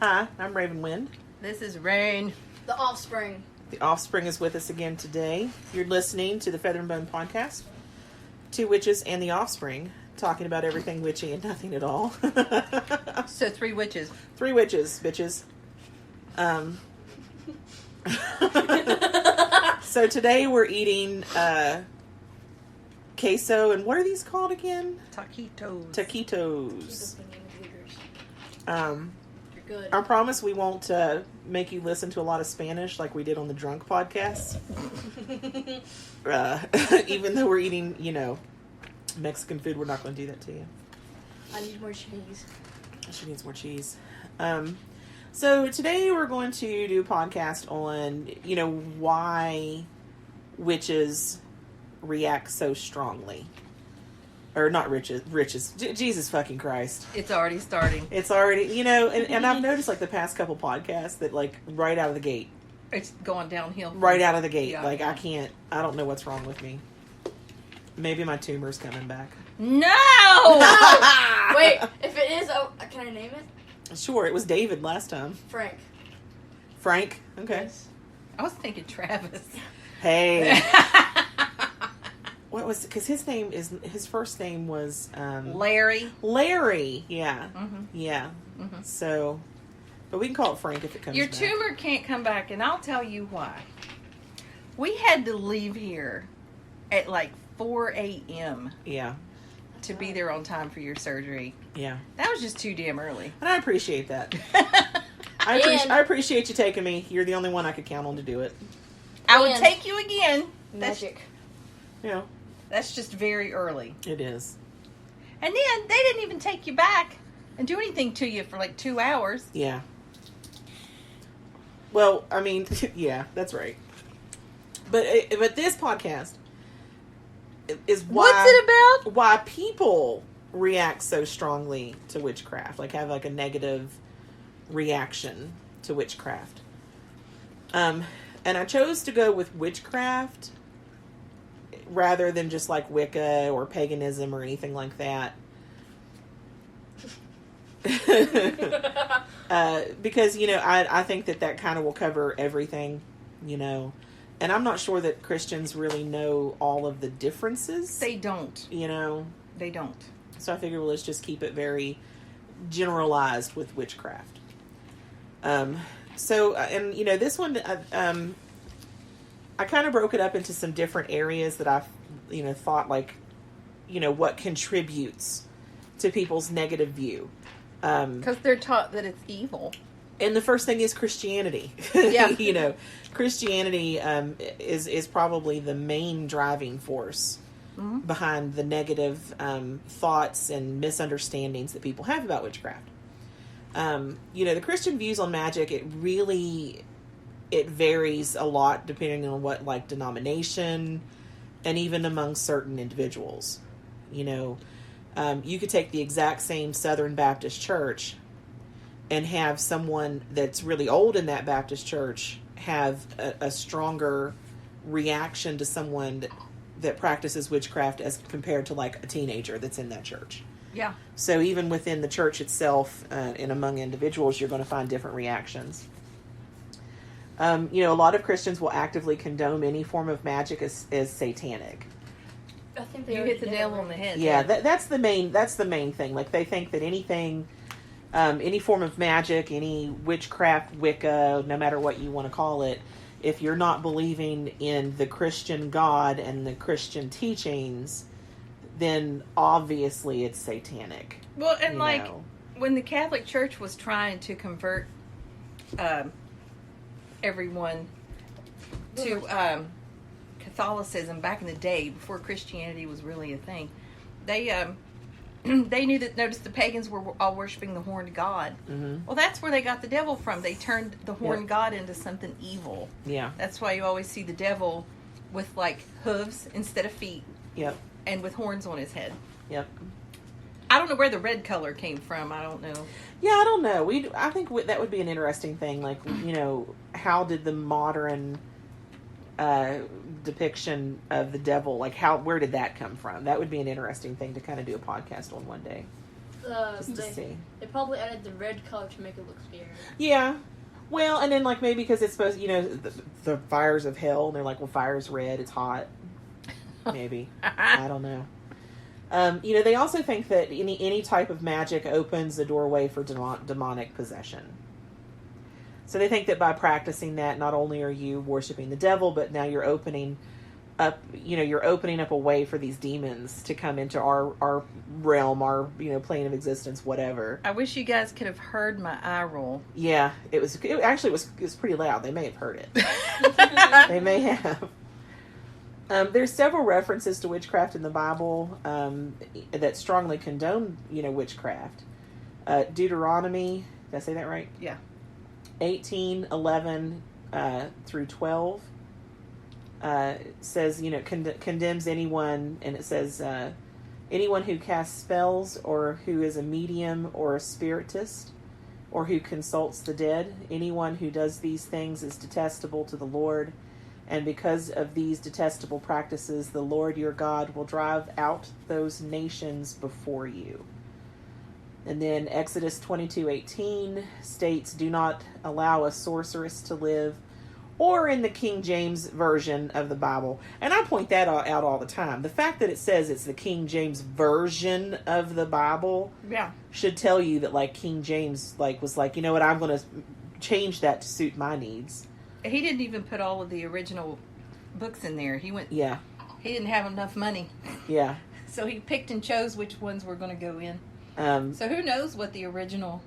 Hi, I'm Raven Wind. This is Rain. The Offspring. The Offspring is with us again today. You're listening to the Feather and Bone podcast. Two witches and the Offspring, talking about everything witchy and nothing at all. So 3 witches. 3 witches, bitches. So today we're eating queso, and what are these called again? Taquitos. Taquitos. You're good. I promise we won't make you listen to a lot of Spanish like we did on the Drunk podcast. Even though we're eating, Mexican food, we're not going to do that to you. I need more cheese. She needs more cheese. So today we're going to do a podcast on, why witches react so strongly. Or not riches. Jesus fucking Christ. It's already starting. It's already, and I've noticed like the past couple podcasts that like right out of the gate. It's going downhill. Right out of the gate. Yeah. Like I don't know what's wrong with me. Maybe my tumor's coming back. No! Wait, if it is, can I name it? Sure, it was David last time. Frank. Frank? Okay. Yes. I was thinking Travis. Hey. What was, because his first name was Larry. Larry, yeah. Mm-hmm. Yeah. Mm-hmm. So, but we can call it Frank if it comes Your back. tumor can't come back, and I'll tell you why. We had to leave here at like 4 a.m. Yeah. to be there on time for your surgery. Yeah. That was just too damn early. And I appreciate that. I appreciate you taking me. You're the only one I could count on to do it. I would And take you again. Magic. That's just very early. It is. And then they didn't even take you back and do anything to you for like 2 hours. Yeah. Well, I mean, yeah, that's right. But this podcast is why, what's it about? Why people react so strongly to witchcraft, like have like a negative reaction to witchcraft. And I chose to go with witchcraft rather than just like Wicca or paganism or anything like that. Because, I think that kind of will cover everything, and I'm not sure that Christians really know all of the differences. They don't. They don't. So I figure let's just keep it very generalized with witchcraft. This one, I kind of broke it up into some different areas that I, thought like, what contributes to people's negative view. Because they're taught that it's evil. And the first thing is Christianity. Yeah. Christianity is probably the main driving force behind the negative thoughts and misunderstandings that people have about witchcraft. The Christian views on magic, it varies a lot depending on what like denomination and even among certain individuals. You could take the exact same Southern Baptist church and have someone that's really old in that Baptist church have a stronger reaction to someone that practices witchcraft as compared to like a teenager that's in that church. Yeah. So even within the church itself and among individuals, you're going to find different reactions. A lot of Christians will actively condone any form of magic as satanic. I think they You hit the nail on the head. Yeah, that's the main thing. Like they think that anything, any form of magic, any witchcraft, Wicca, no matter what you want to call it, if you're not believing in the Christian God and the Christian teachings, then obviously it's satanic. Well, and when the Catholic Church was trying to convert everyone to Catholicism back in the day, before Christianity was really a thing, they noticed the pagans were all worshiping the horned god. Mm-hmm. Well, that's where they got the devil from. They turned the horned god into something evil. Yeah. That's why you always see the devil with like hooves instead of feet. Yep. And with horns on his head. Yep. I don't know where the red color came from. I don't know. Yeah, I don't know. I think that would be an interesting thing. Like, how did the modern depiction of the devil, like where did that come from? That would be an interesting thing to kind of do a podcast on one day. just to see. They probably added the red color to make it look scary. Yeah. Well, and then like maybe because it's supposed, the fires of hell, and they're like, well, fire's red, it's hot. Maybe. I don't know. They also think that any type of magic opens the doorway for demonic possession. So they think that by practicing that, not only are you worshiping the devil, but now you're opening up a way for these demons to come into our realm, our, plane of existence, whatever. I wish you guys could have heard my eye roll. Yeah, it was pretty loud. They may have heard it. They may have. There's several references to witchcraft in the Bible that strongly condone, witchcraft. Deuteronomy, did I say that right? Yeah. 18:11 through 12 says, condemns anyone, and it says, anyone who casts spells or who is a medium or a spiritist or who consults the dead. Anyone who does these things is detestable to the Lord. And because of these detestable practices, the Lord your God will drive out those nations before you. And then Exodus 22:18 states, do not allow a sorceress to live, or in the King James Version of the Bible. And I point that out all the time. The fact that it says it's the King James Version of the Bible should tell you that, like, King James was like, you know what, I'm going to change that to suit my needs. He didn't even put all of the original books in there. He Yeah. He didn't have enough money. Yeah. So he picked and chose which ones were going to go in. So who knows what the original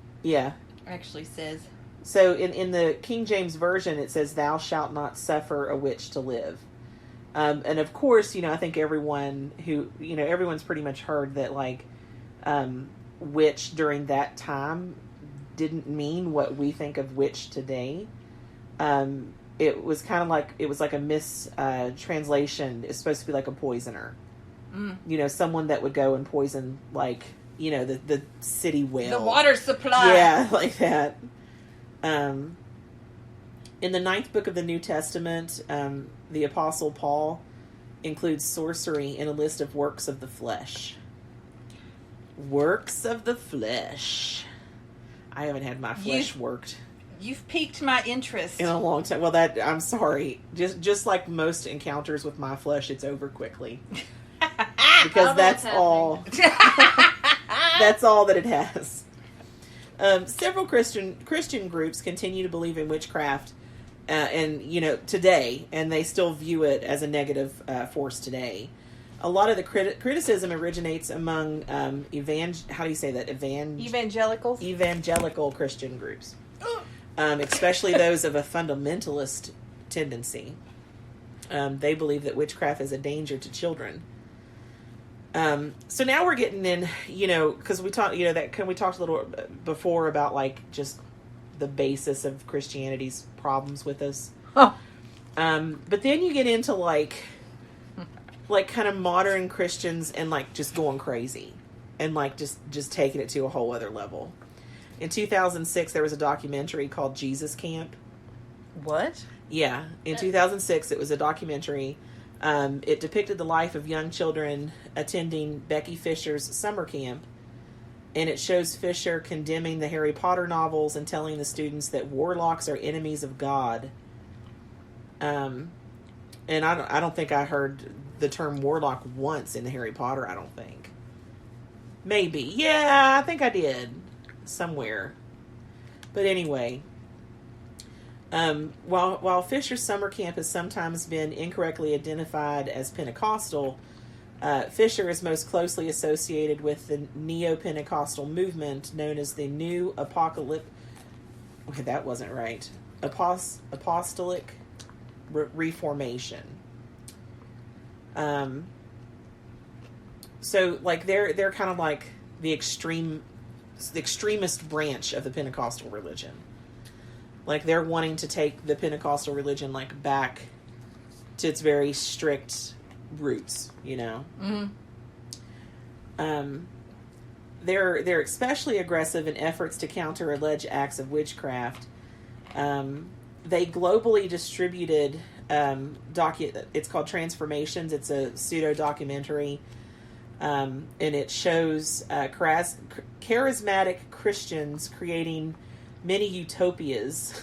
actually says. So in the King James Version, it says, thou shalt not suffer a witch to live. And of course, I think everyone everyone's pretty much heard that, like, witch during that time didn't mean what we think of witch today. It was kind of like, it was like a mistranslation. It's supposed to be like a poisoner. Someone that would go and poison, like, the city well. The water supply. Yeah, like that. In the 9th book of the New Testament, the Apostle Paul includes sorcery in a list of works of the flesh. Works of the flesh. I haven't had my flesh worked. You've piqued my interest. In a long time. Well, I'm sorry. Just like most encounters with my flesh, it's over quickly. Because that's all. That's all that it has. Several Christian groups continue to believe in witchcraft, and today, and they still view it as a negative force today. A lot of the criticism originates among evangelicals, evangelical Christian groups, especially those of a fundamentalist tendency. They believe that witchcraft is a danger to children. So now we're getting in, because we talked, we talked a little before about, like, just the basis of Christianity's problems with us. Oh. But then you get into like kind of modern Christians and, like, just going crazy and, like, just taking it to a whole other level. In 2006, there was a documentary called Jesus Camp. What? Yeah. In 2006, it was a documentary. It depicted the life of young children attending Becky Fisher's summer camp, and it shows Fisher condemning the Harry Potter novels and telling the students that warlocks are enemies of God. And I don't think I heard the term warlock once in the Harry Potter. I don't think. Maybe, yeah, I think I did somewhere. But anyway. While Fisher's summer camp has sometimes been incorrectly identified as Pentecostal, Fisher is most closely associated with the neo-Pentecostal movement known as the New Apocalyptic. Okay, that wasn't right. Apostolic Reformation. So, like, they're kind of like the extremist branch of the Pentecostal religion. Like, they're wanting to take the Pentecostal religion, like, back to its very strict roots, Mm-hmm. They're especially aggressive in efforts to counter alleged acts of witchcraft. They globally distributed it's called Transformations. It's a pseudo-documentary And it shows charismatic Christians creating many utopias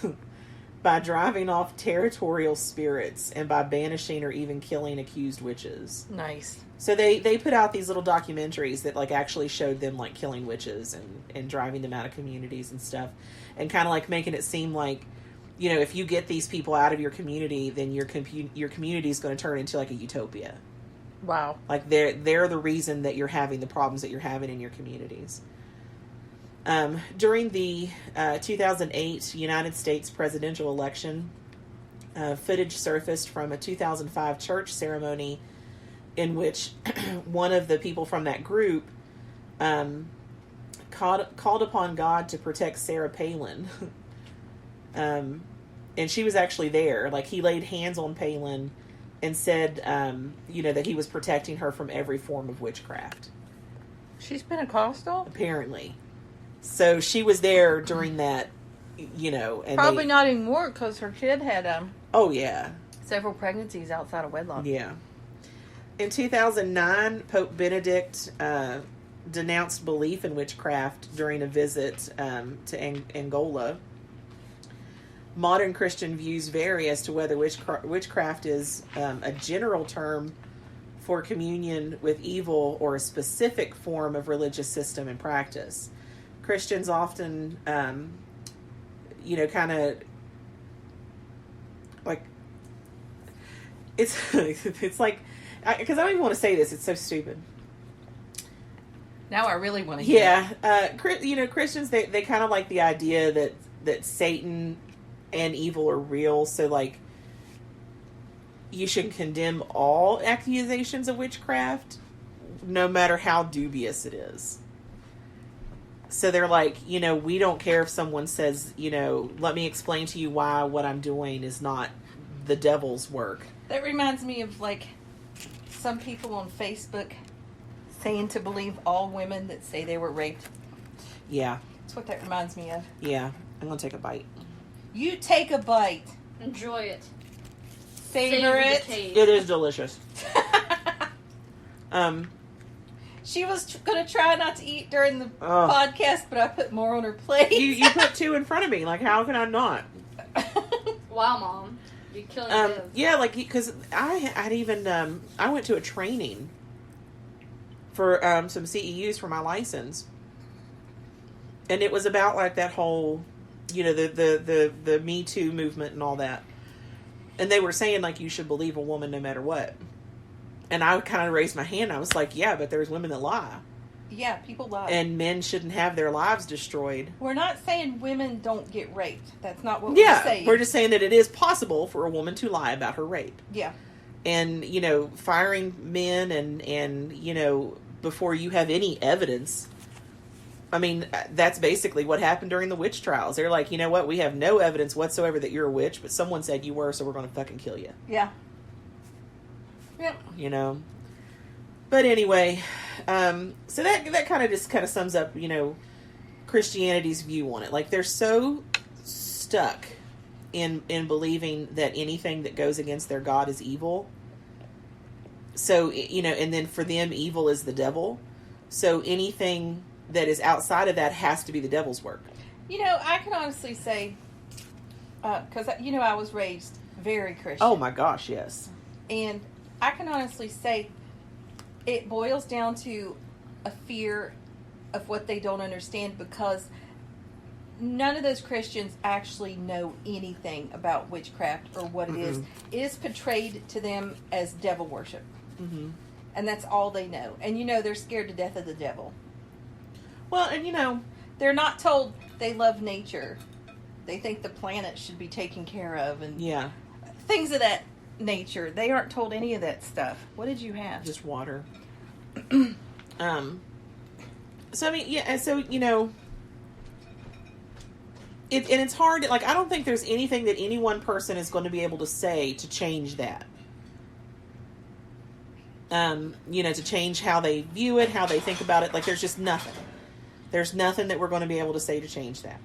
by driving off territorial spirits and by banishing or even killing accused witches. Nice. So they put out these little documentaries that like actually showed them like killing witches and driving them out of communities and stuff, and kind of like making it seem like, you know, if you get these people out of your community, then your community is going to turn into like a utopia. Wow. Like they're the reason that you're having the problems that you're having in your communities. During the 2008 United States presidential election, footage surfaced from a 2005 church ceremony in which one of the people from that group called upon God to protect Sarah Palin. And she was actually there. Like, he laid hands on Palin and said, that he was protecting her from every form of witchcraft. She's Pentecostal? Apparently. So she was there during that, and probably not anymore because her kid had oh yeah, several pregnancies outside of wedlock. Yeah. In 2009, Pope Benedict denounced belief in witchcraft during a visit to Angola. Modern Christian views vary as to whether witchcraft is a general term for communion with evil or a specific form of religious system and practice. Christians often, kind of, like, it's like, because I don't even want to say this, it's so stupid. Now I really want to hear it. Christians, they kind of like the idea that Satan and evil are real, so, like, you should condemn all accusations of witchcraft, no matter how dubious it is. So they're like, we don't care if someone says, let me explain to you why what I'm doing is not the devil's work. That reminds me of, like, some people on Facebook saying to believe all women that say they were raped. Yeah. That's what that reminds me of. Yeah. I'm going to take a bite. You take a bite. Enjoy it. Savor it. It is delicious. She was going to try not to eat during the podcast, but I put more on her plate. You put two in front of me. Like, how can I not? Wow, Mom. You're killing me. Yeah, like, because I went to a training for some CEUs for my license. And it was about, like, that whole, the Me Too movement and all that. And they were saying, like, you should believe a woman no matter what. And I kind of raised my hand. I was like, yeah, but there's women that lie. Yeah, people lie. And men shouldn't have their lives destroyed. We're not saying women don't get raped. That's not what we're saying. We're just saying that it is possible for a woman to lie about her rape. Yeah. And, firing men and before you have any evidence. I mean, that's basically what happened during the witch trials. They're like, you know what? We have no evidence whatsoever that you're a witch, but someone said you were, so we're going to fucking kill you. Yeah. Yep. But anyway, so that kind of sums up, Christianity's view on it. Like, they're so stuck in believing that anything that goes against their God is evil. So, and then for them, evil is the devil. So anything that is outside of that has to be the devil's work. I can honestly say, because, I was raised very Christian. Oh my gosh, yes. And I can honestly say it boils down to a fear of what they don't understand, because none of those Christians actually know anything about witchcraft or what it is. It is portrayed to them as devil worship. Mm-hmm. And that's all they know. And they're scared to death of the devil. Well, and they're not told they love nature. They think the planet should be taken care of and things of that nature. They aren't told any of that stuff. What did you have? Just water. So I mean, yeah, and so it's hard. Like, I don't think there's anything that any one person is going to be able to say to change that. To change how they view it, how they think about it. Like, there's just nothing. There's nothing that we're going to be able to say to change that.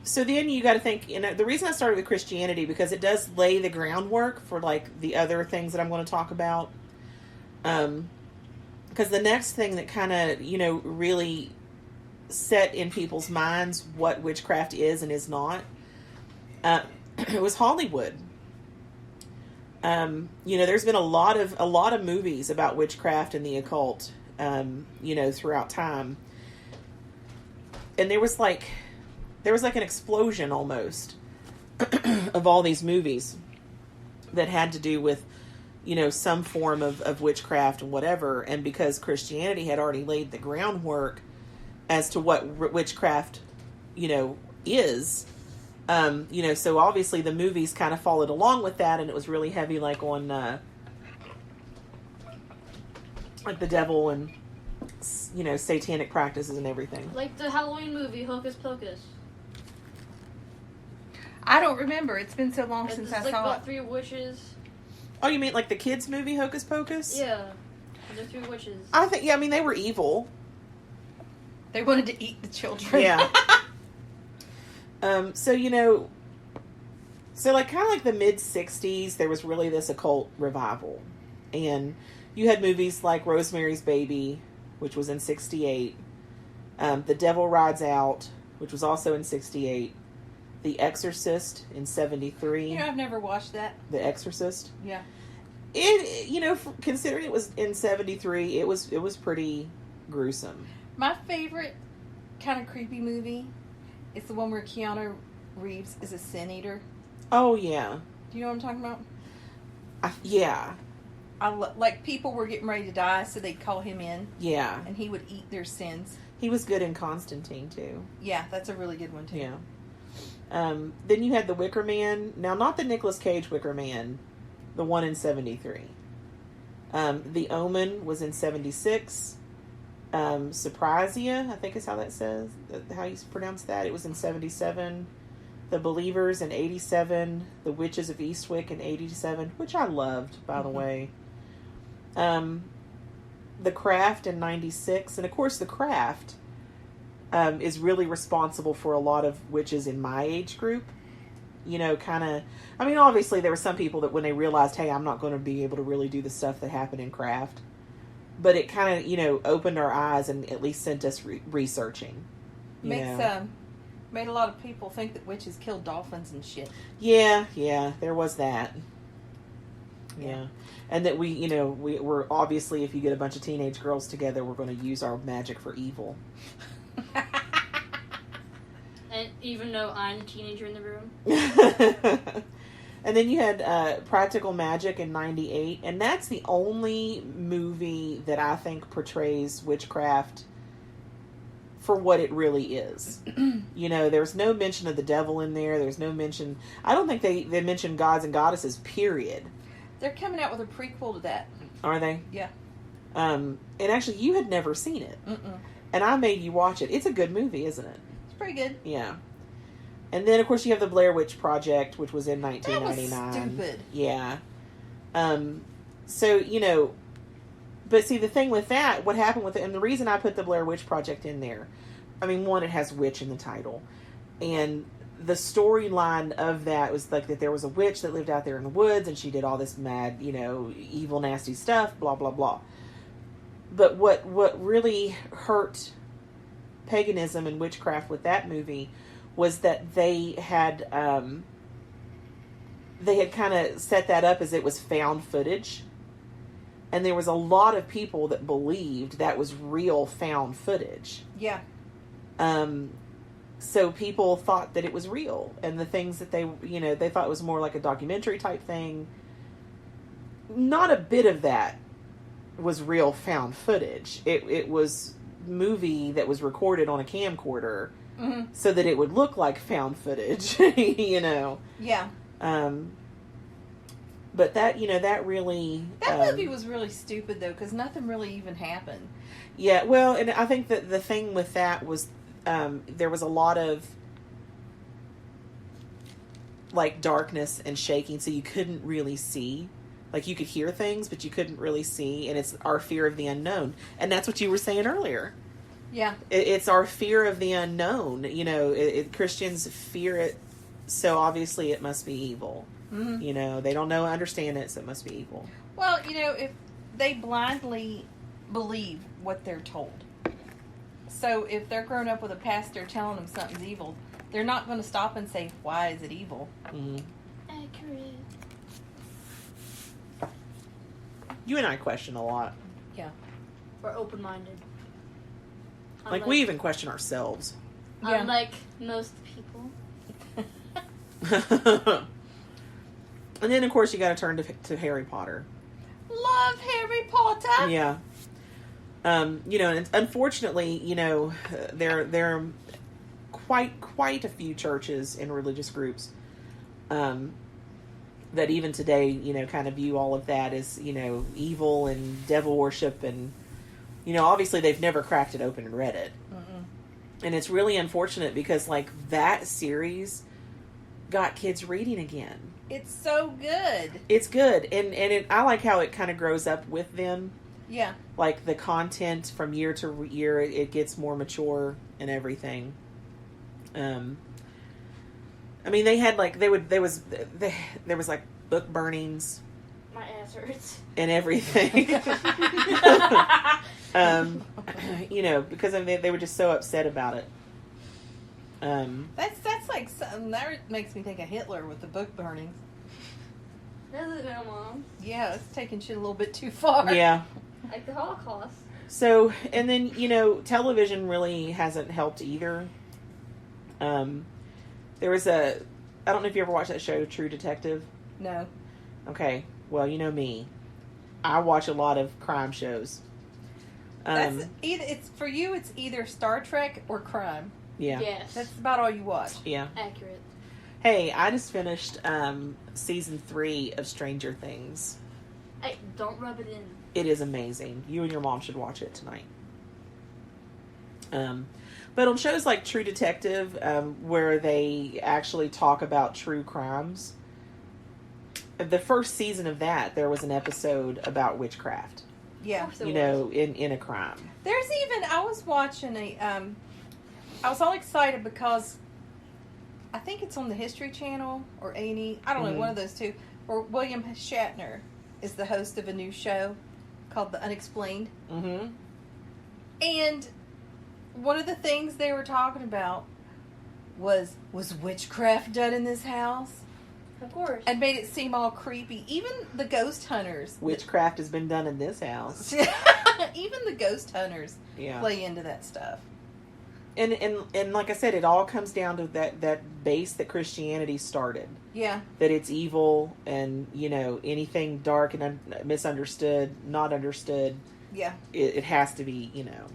So then you got to think, the reason I started with Christianity, because it does lay the groundwork for, like, the other things that I'm going to talk about. Because the next thing that kind of, really set in people's minds what witchcraft is and is not, it was Hollywood. There's been a lot of movies about witchcraft and the occult, throughout time. And there was like an explosion almost of all these movies that had to do with, some form of witchcraft and whatever. And because Christianity had already laid the groundwork as to what witchcraft, is, so obviously the movies kind of followed along with that, and it was really heavy, like on, like the devil and, satanic practices and everything. Like the Halloween movie, Hocus Pocus. I don't remember. It's been so long since I like saw about it. 3 witches. Oh, you mean like the kids' movie, Hocus Pocus? Yeah. The 3 witches. I think, they were evil. They wanted to eat the children. Yeah. So like kind of like the mid-60s, there was really this occult revival. And you had movies like Rosemary's Baby, which was in 68. The Devil Rides Out, which was also in 68. The Exorcist in 73. I've never watched that. The Exorcist. Yeah. Considering it was in 73, it was pretty gruesome. My favorite kind of creepy movie is the one where Keanu Reeves is a sin eater. Oh, yeah. Do you know what I'm talking about? Yeah. Like people were getting ready to die, so they'd call him in. Yeah. And he would eat their sins. He was good in Constantine, too. Yeah, that's a really good one, too. Yeah. Then you had the Wicker Man. Now, not the Nicolas Cage Wicker Man. The one in 73. The Omen was in 76. Surprisea, I think is how that says, how you pronounce that. It was in 77. The Believers in 87. The Witches of Eastwick in 87, which I loved, by the way. The Craft in 96. And of course, The Craft is really responsible for a lot of witches in my age group. Obviously there were some people that when they realized, hey, I'm not going to be able to really do the stuff that happened in Craft. But it kind of, opened our eyes and at least sent us researching. Made a lot of people think that witches killed dolphins and shit. Yeah, there was that. Yeah. And that we're obviously, if you get a bunch of teenage girls together, we're going to use our magic for evil. And even though I'm a teenager in the room. And then you had Practical Magic in 98, and that's the only movie that I think portrays witchcraft for what it really is. There's no mention of the devil in there. There's no mention. I don't think they mention gods and goddesses, period. They're coming out with a prequel to that. Are they? Yeah. And actually, you had never seen it. Mm-mm. And I made you watch it. It's a good movie, isn't it? It's pretty good. Yeah. And then, of course, you have the Blair Witch Project, which was in 1999. That was stupid. Yeah. But see, the thing with that, what happened with it, and the reason I put the Blair Witch Project in there, one, it has witch in the title. And the storyline of that was like that there was a witch that lived out there in the woods, and she did all this mad, evil, nasty stuff, blah, blah, blah. But what really hurt paganism and witchcraft with that movie was that they had kind of set that up as it was found footage. And there was a lot of people that believed that was real found footage. Yeah. So people thought that it was real. And the things that they thought it was more like a documentary type thing. Not a bit of that was real found footage. It was movie that was recorded on a camcorder. Mm-hmm. So that it would look like found footage, Yeah. But that, that really... That movie was really stupid, though, because nothing really even happened. Yeah, well, and I think that the thing with that was there was a lot of, like, darkness and shaking, so you couldn't really see. Like, you could hear things, but you couldn't really see, and it's our fear of the unknown. And that's what you were saying earlier. Yeah. It's our fear of the unknown. Christians fear it, so obviously it must be evil. Mm-hmm. They don't know, understand it, so it must be evil. Well, if they blindly believe what they're told. So if they're grown up with a pastor telling them something's evil, they're not going to stop and say, why is it evil? Mm-hmm. Accurate. You and I question a lot. Yeah. We're open-minded. Like, we even question ourselves. Yeah. Unlike most people. And then, of course, you got to turn to Harry Potter. Love Harry Potter. Yeah. You know, and unfortunately, you know, there are quite a few churches and religious groups that even today, you know, kind of view all of that as, you know, evil and devil worship, and, you know, obviously they've never cracked it open and read it. Mm-mm. And it's really unfortunate because, like, that series got kids reading again. It's so good. It's good, and I like how it kind of grows up with them. Yeah. Like, the content from year to year, it gets more mature and everything. I mean, they had, like, there was like book burnings My ass hurts. and everything. You know, because they were just so upset about it. That's like something that makes me think of Hitler with the book burnings. That doesn't know, Mom. Yeah, it's taking shit a little bit too far. Yeah. Like the Holocaust. So, and then, you know, television really hasn't helped either. There was I don't know if you ever watched that show, True Detective. No. Okay, well, you know me. I watch a lot of crime shows. That's it's for you. It's either Star Trek or crime. Yeah. Yes. That's about all you watch. Yeah. Accurate. Hey, I just finished season 3 of Stranger Things. Hey, don't rub it in. It is amazing. You and your mom should watch it tonight. But on shows like True Detective, where they actually talk about true crimes, the first season of that, there was an episode about witchcraft. Yeah. Of course it You was. know, in a crime. There's even I was watching I was all excited because I think it's on the History Channel or A&E. I don't know, one of those two. Or William Shatner is the host of a new show called The Unexplained. Mm-hmm. And one of the things they were talking about was witchcraft done in this house? Of course. And made it seem all creepy. Even the ghost hunters. Witchcraft has been done in this house. Even the ghost hunters Yeah. play into that stuff. And like I said, it all comes down to that base that Christianity started. Yeah. That it's evil and, you know, anything dark and misunderstood, not understood, Yeah. it has to be, you know.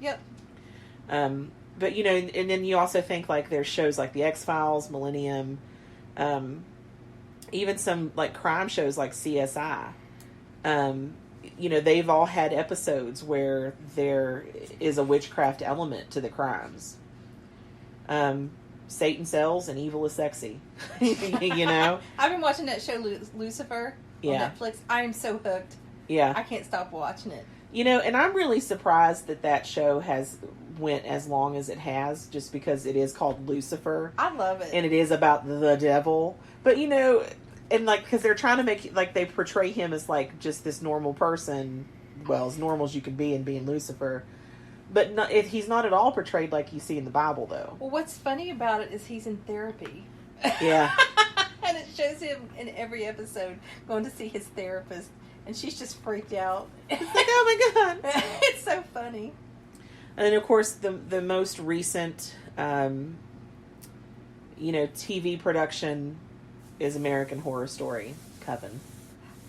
Yep. But, you know, and then you also think, like, there's shows like The X-Files, Millennium, even some, like, crime shows like CSI. You know, they've all had episodes where there is a witchcraft element to the crimes. Satan sells and evil is sexy. You know? I've been watching that show Lucifer on Yeah. Netflix. I am so hooked. Yeah. I can't stop watching it. You know, and I'm really surprised that show has went as long as it has, just because it is called Lucifer. I love it. And it is about the devil. But, you know, and, like, because they're trying to make, like, they portray him as, like, just this normal person, well, as normal as you can be in being Lucifer. But he's not at all portrayed like you see in the Bible, though. Well, what's funny about it is he's in therapy. Yeah. And it shows him in every episode going to see his therapist. And she's just freaked out. It's like, oh my God. It's so funny. And then, of course, the most recent, you know, TV production is American Horror Story, Coven.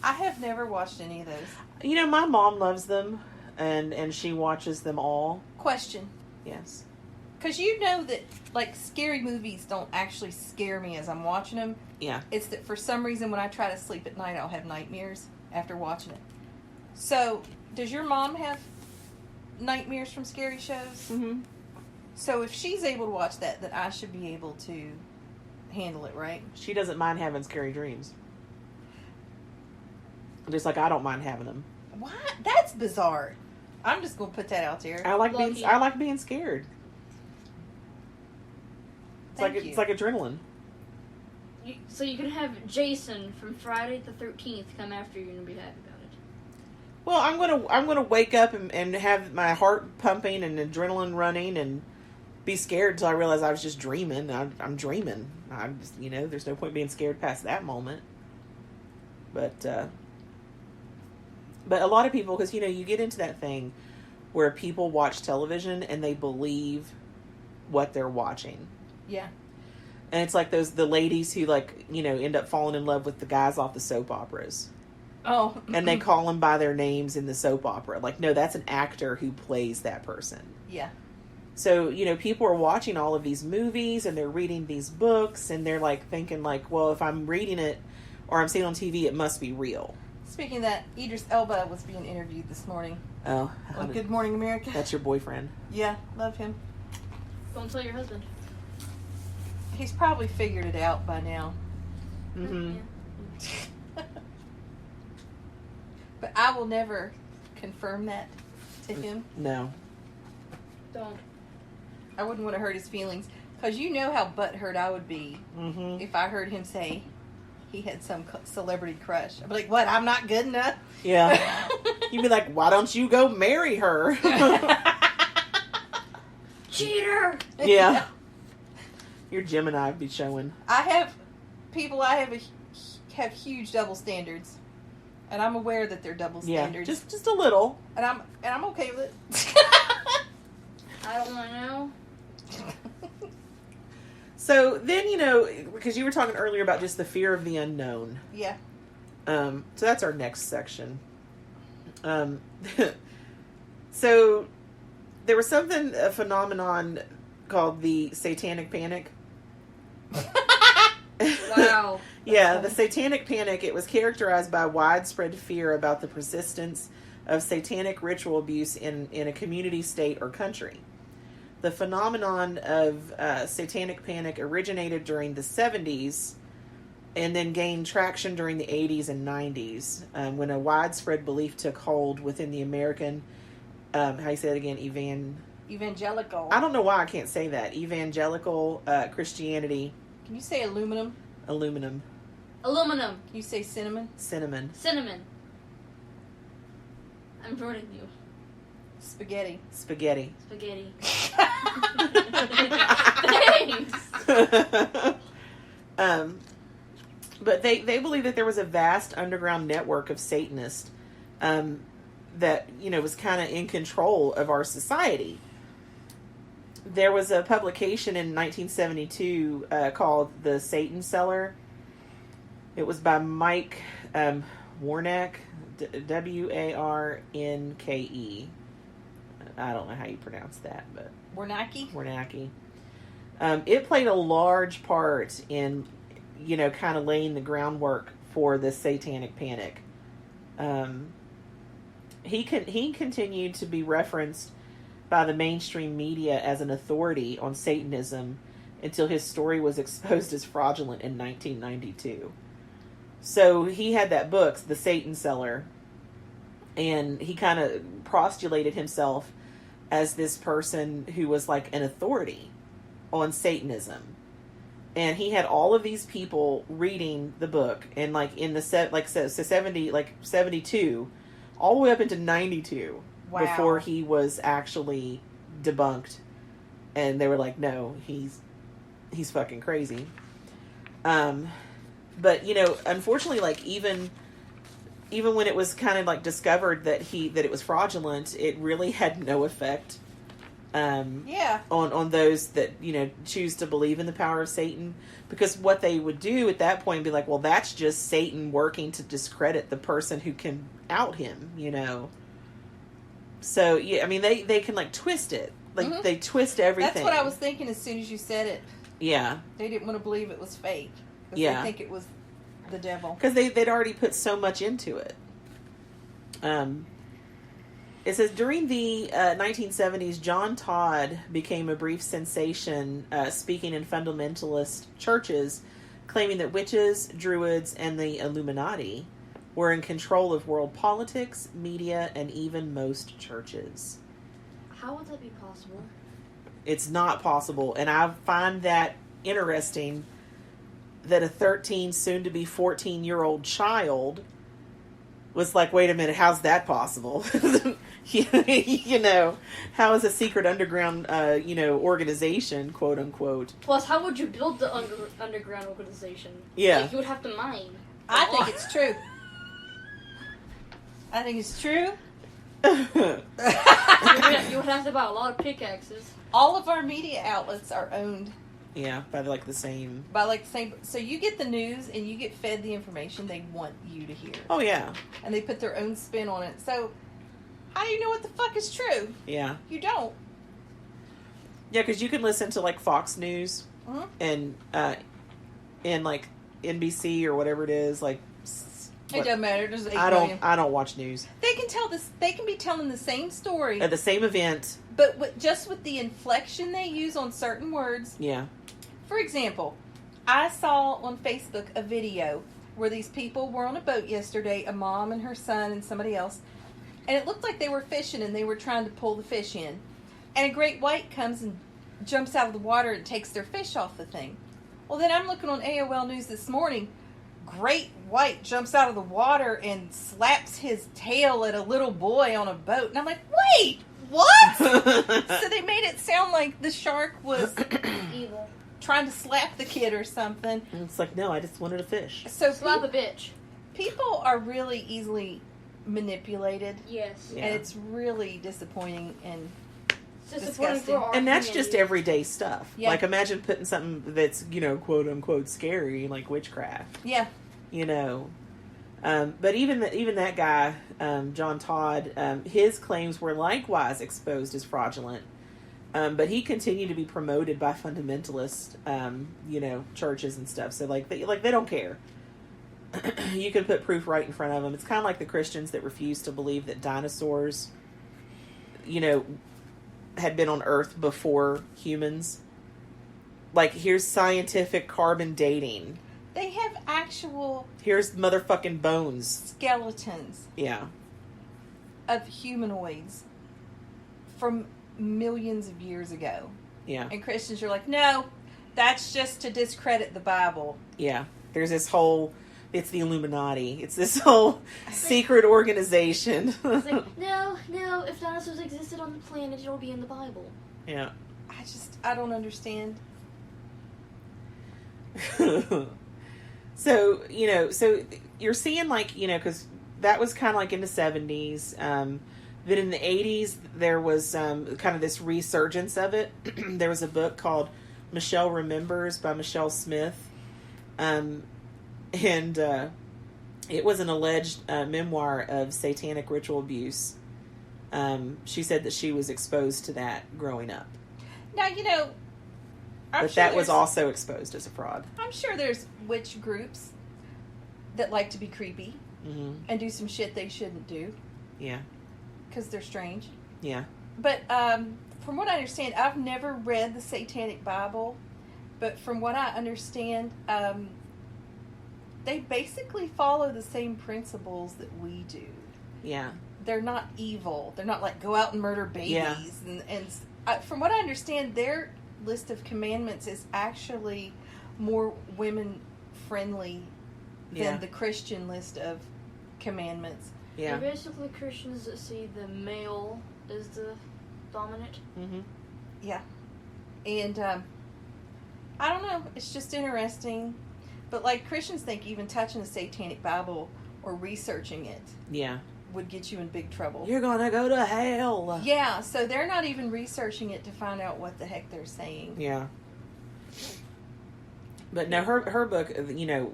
I have never watched any of those. You know, my mom loves them, and she watches them all. Question. Yes. Because you know that, like, scary movies don't actually scare me as I'm watching them. Yeah. It's that for some reason when I try to sleep at night, I'll have nightmares after watching it. So, does your mom have nightmares from scary shows? Mm-hmm. So if she's able to watch that, then I should be able to handle it, right? She doesn't mind having scary dreams. Just like I don't mind having them. What? That's bizarre. I'm just going to put that out there. I like Lucky. being scared. It's Thank like you. it's like adrenaline. So you can have Jason from Friday the 13th come after you and be happy about it. well, I'm gonna wake up and have my heart pumping and adrenaline running and be scared until I realize I was just dreaming. I'm dreaming. I'm just, there's no point being scared past that moment. But a lot of people, because you get into that thing where people watch television and they believe what they're watching. Yeah. And it's like the ladies who end up falling in love with the guys off the soap operas. Oh. And they call them by their names in the soap opera. Like, no, that's an actor who plays that person. Yeah. So, people are watching all of these movies and they're reading these books and they're thinking well, if I'm reading it or I'm seeing it on TV, it must be real. Speaking of that, Idris Elba was being interviewed this morning. Oh. On Good Morning America. That's your boyfriend. Yeah, love him. Don't tell your husband. He's probably figured it out by now. Mm-hmm. Yeah. But I will never confirm that to him. No. Don't. I wouldn't want to hurt his feelings. Because you know how butthurt I would be if I heard him say he had some celebrity crush. I'd be like, what, I'm not good enough? Yeah. You'd be like, why don't you go marry her? Cheater! Yeah. Your Gemini would be showing. I have huge double standards. And I'm aware that they're double standards. Yeah, just a little. And I'm okay with it. I don't want to know. So then, because you were talking earlier about just the fear of the unknown. Yeah. So that's our next section. So there was a phenomenon called the Satanic Panic. Wow. Yeah, the Satanic Panic, it was characterized by widespread fear about the persistence of satanic ritual abuse in a community, state, or country. The phenomenon of Satanic Panic originated during the 70s and then gained traction during the 80s and 90s when a widespread belief took hold within the American, how you say it again, Evangelical. I don't know why I can't say that. Evangelical Christianity. Can you say aluminum? Aluminum. Aluminum. Can you say cinnamon? Cinnamon. Cinnamon. I'm joining you. Spaghetti. Spaghetti. Spaghetti. Thanks. But they believe that there was a vast underground network of Satanists that, was kind of in control of our society. There was a publication in 1972 called The Satan Seller. It was by Mike Warnke, Warnke. I don't know how you pronounce that, but... Warnke. It played a large part in, kind of laying the groundwork for the Satanic Panic. He continued to be referenced by the mainstream media as an authority on Satanism until his story was exposed as fraudulent in 1992. So he had that book, The Satan Seller, and he kind of postulated himself as this person who was like an authority on Satanism. And he had all of these people reading the book, and in the 72 all the way up into 92. Wow. Before he was actually debunked, and they were like, no, he's fucking crazy. But unfortunately, even when it was kind of discovered that it was fraudulent, it really had no effect on those that choose to believe in the power of Satan, because what they would do at that point would be like, well, that's just Satan working to discredit the person who can out him, So, yeah, I mean, they can, twist it. They twist everything. That's what I was thinking as soon as you said it. Yeah. They didn't want to believe it was fake. Because Yeah. they think it was the devil. Because they'd already put so much into it. It says, during the 1970s, John Todd became a brief sensation speaking in fundamentalist churches, claiming that witches, druids, and the Illuminati were in control of world politics, media, and even most churches. How would that be possible? It's not possible. And I find that interesting that a 13, soon to be 14-year-old child was like, wait a minute, how's that possible? You know, how is a secret underground, organization, quote unquote? Plus, how would you build the underground organization? Yeah. Like, you would have to mine. I think it's true. I think it's true. You would have to buy a lot of pickaxes. All of our media outlets are owned Yeah, by the same. by the same. So you get the news and you get fed the information they want you to hear. Oh yeah, And they put their own spin on it. So how do you know what the fuck is true? yeah, You don't. yeah. Because you can listen to like Fox News Mhm. and like NBC or whatever it is. Like, It doesn't matter. There's 8 I million. don't watch news They can tell this. They can be telling the same story, at the same event. but just with the inflection they use on certain words. Yeah, For example, I saw on Facebook a video where these people were on a boat yesterday, a mom and her son and somebody else, and it looked like they were fishing and they were trying to pull the fish in. And a great white comes and jumps out of the water and takes their fish off the thing. Well, then I'm looking on AOL News this morning. Great white jumps out of the water and slaps his tail at a little boy on a boat. And I'm like, wait, what? So they made it sound like the shark was Evil. trying to slap the kid or something. and it's like, no, I just wanted a fish. So Slap a bitch. people are really easily manipulated, Yes. Yeah. and it's really disappointing. And It's disappointing Disgusting. for our And that's just community. everyday stuff. Yeah. Like, imagine putting something that's, quote unquote scary, like witchcraft. yeah, But even that guy, John Todd, his claims were likewise exposed as fraudulent. But he continued to be promoted by fundamentalist, churches and stuff. So they don't care. You can put proof right in front of them. It's kind of like the Christians that refuse to believe that dinosaurs, had been on Earth before humans. Like, here's scientific carbon dating. they have actual Here's motherfucking bones. skeletons Yeah. of humanoids from millions of years ago. Yeah. And Christians are like, no, that's just to discredit the Bible. Yeah. There's this whole, it's the Illuminati. It's this whole secret organization. It's like, no, if dinosaurs existed on the planet, it'll be in the Bible. Yeah. I don't understand. So you're seeing because that was kind of like in the 70s. Then in the 80s, there was kind of this resurgence of it. There was a book called Michelle Remembers by Michelle Smith. And it was an alleged memoir of satanic ritual abuse. She said that she was exposed to that growing up. Now, But that was also exposed as a fraud. I'm sure there's witch groups that like to be creepy Mm-hmm. and do some shit they shouldn't do Yeah. because they're strange. Yeah. But from what I understand, I've never read the Satanic Bible, but from what I understand, they basically follow the same principles that we do. Yeah. They're not evil. They're not like go out and murder babies. Yeah. And from what I understand, their list of commandments is actually more women friendly than Yeah. the Christian list of commandments. Yeah. They're basically Christians that see the male as the dominant. Mm-hmm. Yeah. And I don't know. It's just interesting. But like Christians think even touching the Satanic Bible or researching it Yeah. would get you in big trouble. You're gonna go to hell. Yeah, so they're not even researching it to find out what the heck they're saying. Yeah. But no, her book,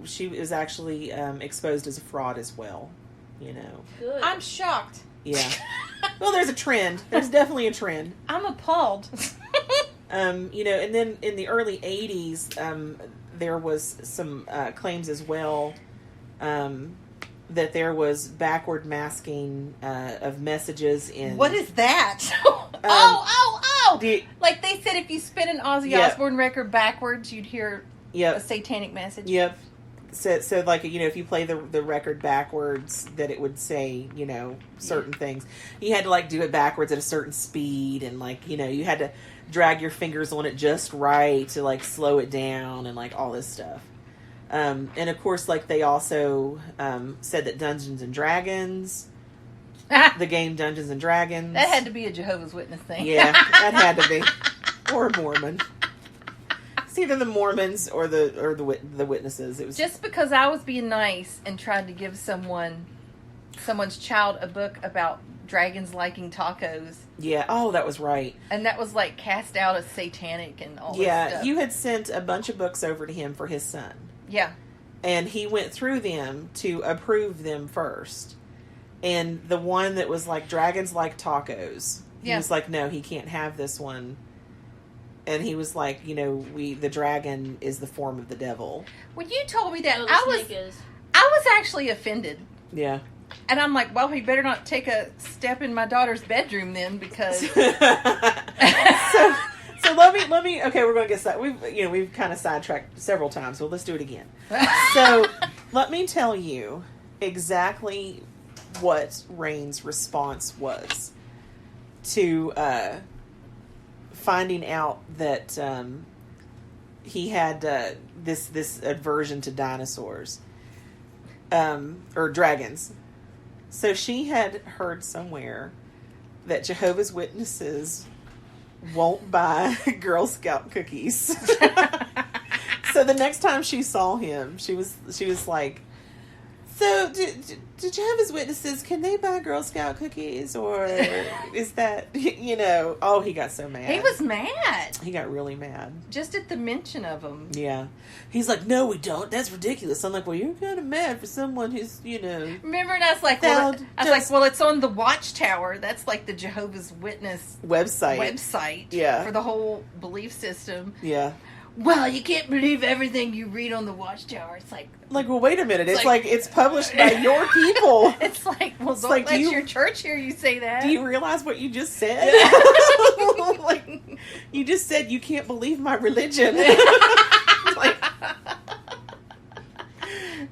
she was actually exposed as a fraud as well. Good. I'm shocked. Yeah. Well, there's a trend. There's definitely a trend. I'm appalled. And then in the early 80s, there was some claims as well that there was backward masking of messages in... What is that? Oh! Do you- Like they said if you spin an Ozzy Yeah. Osbourne record backwards, you'd hear a Yep. satanic message. Yep. So like, if you play the record backwards, that it would say, certain things. You had to, do it backwards at a certain speed, and, you had to drag your fingers on it just right to, slow it down, and, all this stuff. And of course, like they also said that Dungeons and Dragons, the game Dungeons and Dragons, That had to be a Jehovah's Witness thing. yeah, that had to be, or a Mormon. It's either the Mormons or the witnesses. It was Just because I was being nice and tried to give someone's child a book about dragons liking tacos, yeah. Oh, that was right. and that was like cast out as satanic and all this Yeah, stuff. you had sent a bunch of books over to him for his son. Yeah. And he went through them to approve them first. And the one that was like dragons like tacos, he was like, no, he can't have this one. And he was like, the dragon is the form of the devil. When you told me that, No, I the was snake is. actually offended. Yeah. And I'm like, well, he better not take a step in my daughter's bedroom then, because So let me. Okay, we're going to get we've kind of sidetracked several times. So let's do it again. So let me tell you exactly what Rain's response was to finding out that he had this aversion to dinosaurs or dragons. So she had heard somewhere that Jehovah's Witnesses won't buy Girl Scout cookies. So the next time she saw him, she was like, so do Jehovah's Witnesses, can they buy Girl Scout cookies? Or is that, oh, he got so mad. he was mad He got really mad. just at the mention of them. Yeah. He's like, no, we don't. That's ridiculous. I'm like, well, you're kind of mad for someone who's, Remember, and I was like, well, it's on the Watchtower. That's like the Jehovah's Witness website. Yeah. for the whole belief system. Yeah. Well, you can't believe everything you read on the Watchtower. It's like, well, wait a minute. It's like it's published by your people. it's like, well, don't like, let your church hear you say that. Do you realize what you just said? Like, you just said you can't believe my religion.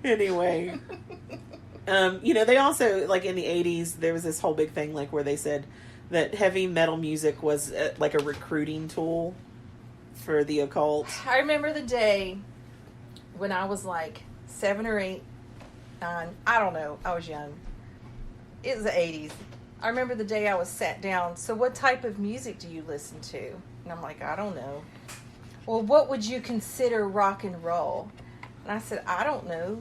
Anyway, they also, like, in the 80s, there was this whole big thing, like, where they said that heavy metal music was like a recruiting tool for the occult. I remember the day when I was like 7 or 8, 9. I don't know. I was young. It was the 80s. I remember the day I was sat down. So what type of music do you listen to? And I'm like, I don't know. Well, what would you consider rock and roll? And I said, I don't know.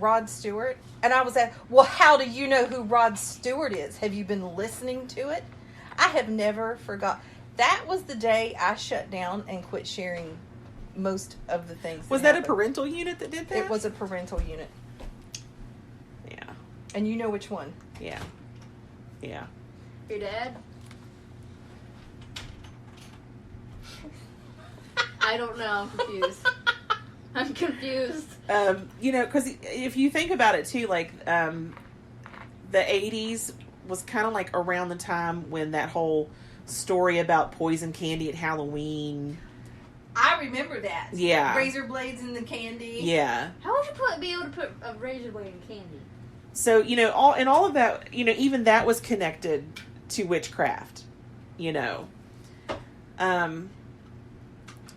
Rod Stewart. And I was well, how do you know who Rod Stewart is? Have you been listening to it? I have never forgot. That was the day I shut down and quit sharing most of the things. Was that a parental unit that did that? It was a parental unit. Yeah. And you know which one. Yeah. Yeah. Your dad? I don't know. I'm confused. Because if you think about it too, like, the 80s was kind of like around the time when that whole story about poison candy at Halloween. I remember that. Yeah. Razor blades in the candy. Yeah. How would you be able to put a razor blade in candy? So, all of that, even that was connected to witchcraft,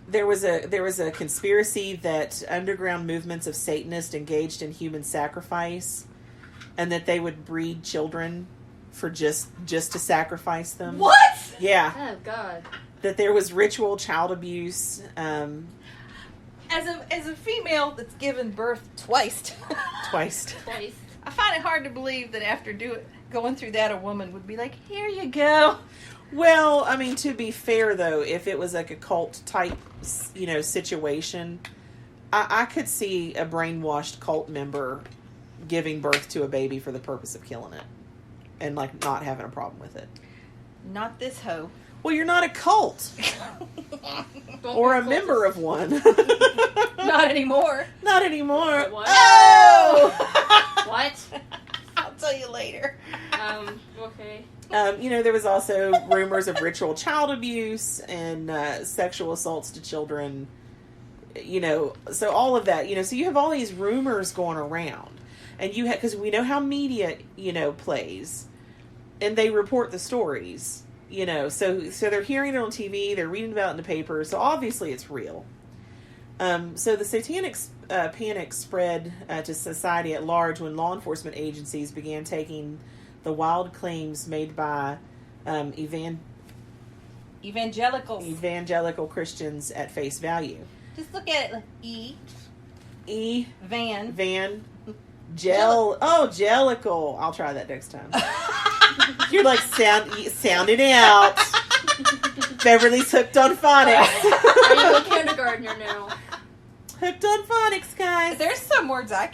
There was a conspiracy that underground movements of Satanists engaged in human sacrifice, and that they would breed children for just to sacrifice them. What? Yeah. Oh, God. That there was ritual child abuse. As a female that's given birth twice. Twice. I find it hard to believe that after going through that, a woman would be like, here you go. Well, I mean, to be fair, though, if it was like a cult type, situation, I could see a brainwashed cult member giving birth to a baby for the purpose of killing it and, like, not having a problem with it. Not this hoe. Well, you're not a cult. Or a member of one. Not anymore. Not anymore. What? Oh! What? I'll tell you later. Okay. There was also rumors of ritual child abuse and sexual assaults to children. So all of that, so you have all these rumors going around. And because we know how media, plays. And they report the stories, So they're hearing it on TV, they're reading about it in the paper, so obviously it's real. So the Satanic panic spread to society at large when law enforcement agencies began taking the wild claims made by evangelical Christians at face value. Just look at it like Jellicle. I'll try that next time. You're like sounding out. Beverly's hooked on phonics. Are you a kindergartner now? Hooked on phonics, guys. There's some words I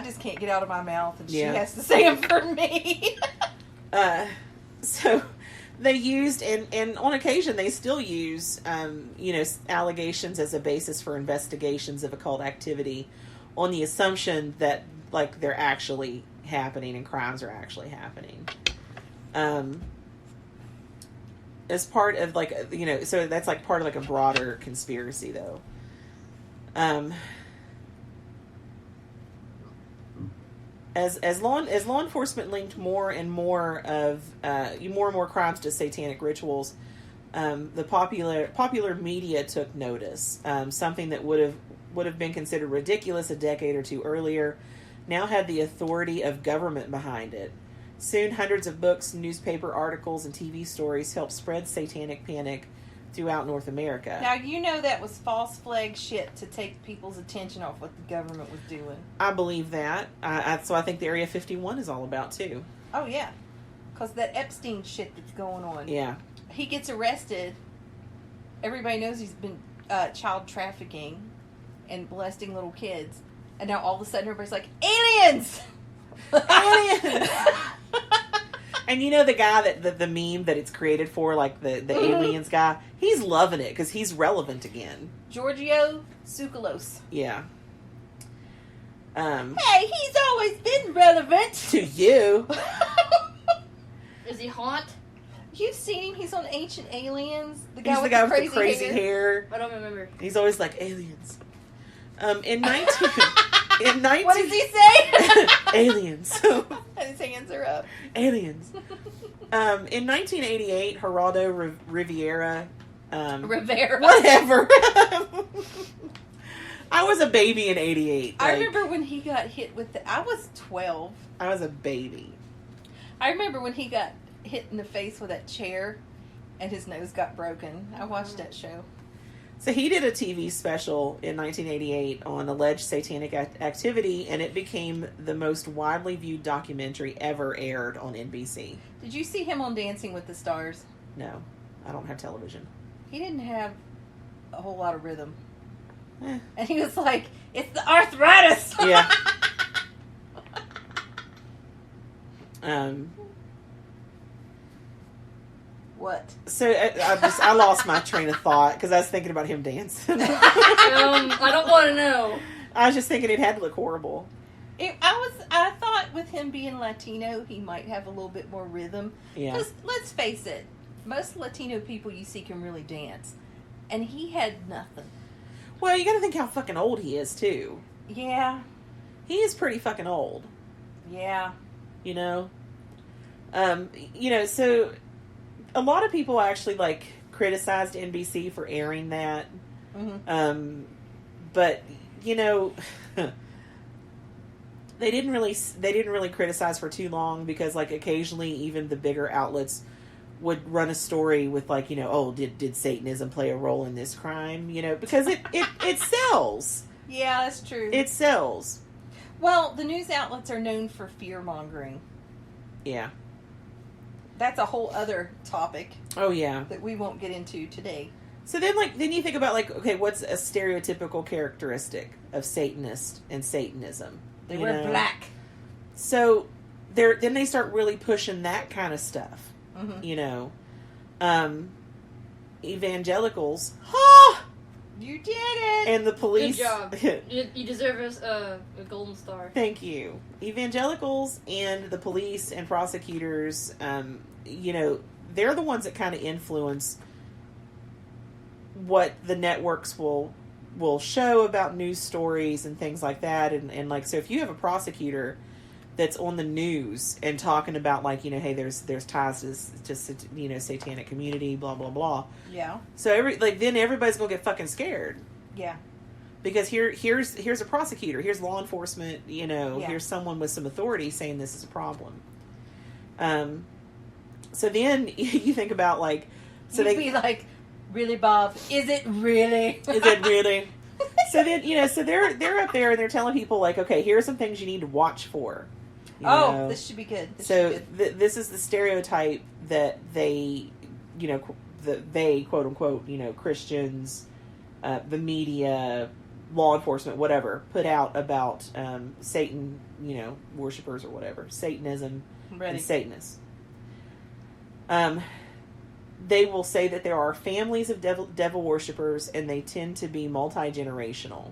just can't get out of my mouth, and Yeah. she has to say them for me. So they used, and on occasion they still use, allegations as a basis for investigations of occult activity, on the assumption that like they're actually happening and crimes are actually happening. As part of like, so that's like part of like a broader conspiracy though. As law enforcement linked more and more crimes to satanic rituals, the popular media took notice. Something that would have been considered ridiculous a decade or two earlier now had the authority of government behind it. Soon, hundreds of books, newspaper articles, and TV stories helped spread satanic panic throughout North America. Now, that was false flag shit to take people's attention off what the government was doing. I believe that. So I think the Area 51 is all about, too. Oh, yeah. Because that Epstein shit that's going on. Yeah. He gets arrested. Everybody knows he's been child trafficking and molesting little kids. And now all of a sudden everybody's like, aliens! Aliens! And the guy that the meme that it's created for, like the aliens guy, he's loving it because he's relevant again. Giorgio Tsoukalos. Yeah. Hey, he's always been relevant. To you. Is he hot? You've seen him. He's on Ancient Aliens. He's the guy with the crazy hair. I don't remember. He's always like, aliens. In 19... What does he say? Aliens. And his hands are up. Aliens. In 1988, Geraldo Rivera. Rivera. Whatever. I was a baby in 88. I remember when he got hit with I was 12. I was a baby. I remember when he got hit in the face with that chair and his nose got broken. I watched that show. So he did a TV special in 1988 on alleged satanic activity, and it became the most widely viewed documentary ever aired on NBC. Did you see him on Dancing with the Stars? No, I don't have television. He didn't have a whole lot of rhythm. Eh. And he was like, it's the arthritis! Yeah. What? So I lost my train of thought because I was thinking about him dancing. I don't want to know. I was just thinking it had to look horrible. I thought with him being Latino, he might have a little bit more rhythm. Yeah. Because let's face it, most Latino people you see can really dance, and he had nothing. Well, you got to think how fucking old he is too. Yeah. He is pretty fucking old. Yeah. So a lot of people actually criticized NBC for airing that. Mm-hmm. But they didn't really criticize for too long because occasionally even the bigger outlets would run a story with did Satanism play a role in this crime? Because it sells. Yeah, that's true. It sells. Well, the news outlets are known for fear mongering. Yeah. That's a whole other topic. Oh yeah. That we won't get into today. So then you think about okay, what's a stereotypical characteristic of Satanist and Satanism? They wear black. So then they start really pushing that kind of stuff. Mm-hmm. Evangelicals. You did it. And the police. Good job. You deserve a golden star. Thank you. Evangelicals and the police and prosecutors, they're the ones that kind of influence what the networks will show about news stories and things like that. And so if you have a prosecutor that's on the news and talking about hey, there's ties to satanic community, blah blah blah. Yeah. So then everybody's gonna get fucking scared. Yeah. Because here's a prosecutor, here's law enforcement, Yeah. here's someone with some authority saying this is a problem. So then you think about like, so You'd be like, really, Bob? Is it really? Is it really? So then, so they're up there and they're telling people like, okay, here are some things you need to watch for. This should be good. This is the stereotype that they, quote unquote, Christians, the media, law enforcement, whatever, put out about Satan, worshipers or whatever, Satanism and Satanists. They will say that there are families of devil worshippers, and they tend to be multi-generational.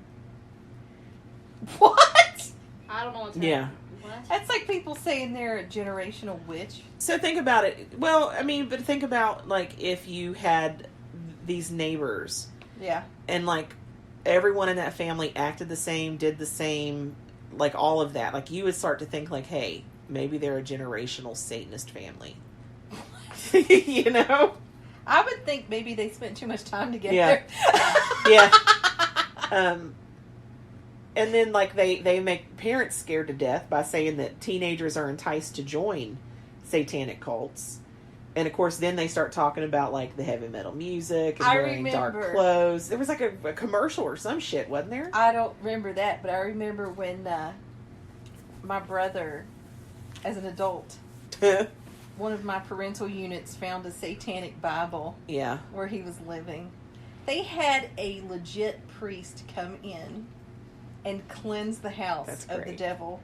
What? I don't know what's Yeah. What? That's like people saying they're a generational witch. So think about it. Well, I mean, but think about like if you had these neighbors. Yeah. And like everyone in that family acted the same, did the same, like all of that. Like you would start to think like, hey, maybe they're a generational Satanist family. I would think maybe they spent too much time together. Yeah. Yeah. And then like they make parents scared to death by saying that teenagers are enticed to join satanic cults. And of course then they start talking about like the heavy metal music and wearing dark clothes. There was like a commercial or some shit, wasn't there? I don't remember that, but I remember when my brother, as an adult, one of my parental units found a satanic Bible. Yeah. Where he was living. They had a legit priest come in and cleanse the house of the devil.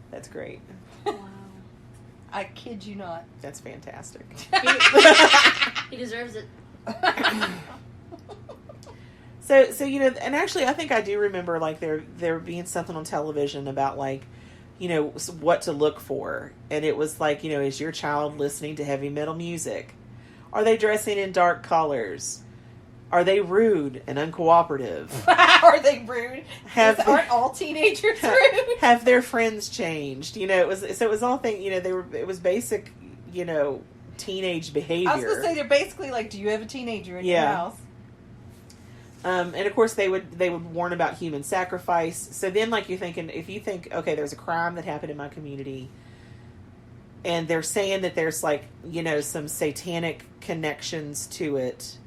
That's great. Wow. I kid you not. That's fantastic. He deserves it. So and actually I think I do remember like there being something on television about like, what to look for. And it was like, is your child listening to heavy metal music? Are they dressing in dark colors? Are they rude and uncooperative? Are they rude? Aren't all teenagers rude? Have their friends changed? It was all thing. It was basic. Teenage behavior. I was gonna say they're basically like, do you have a teenager in your house? And of course they would warn about human sacrifice. So then, like if you think, okay, there's a crime that happened in my community, and they're saying that there's like some satanic connections to it.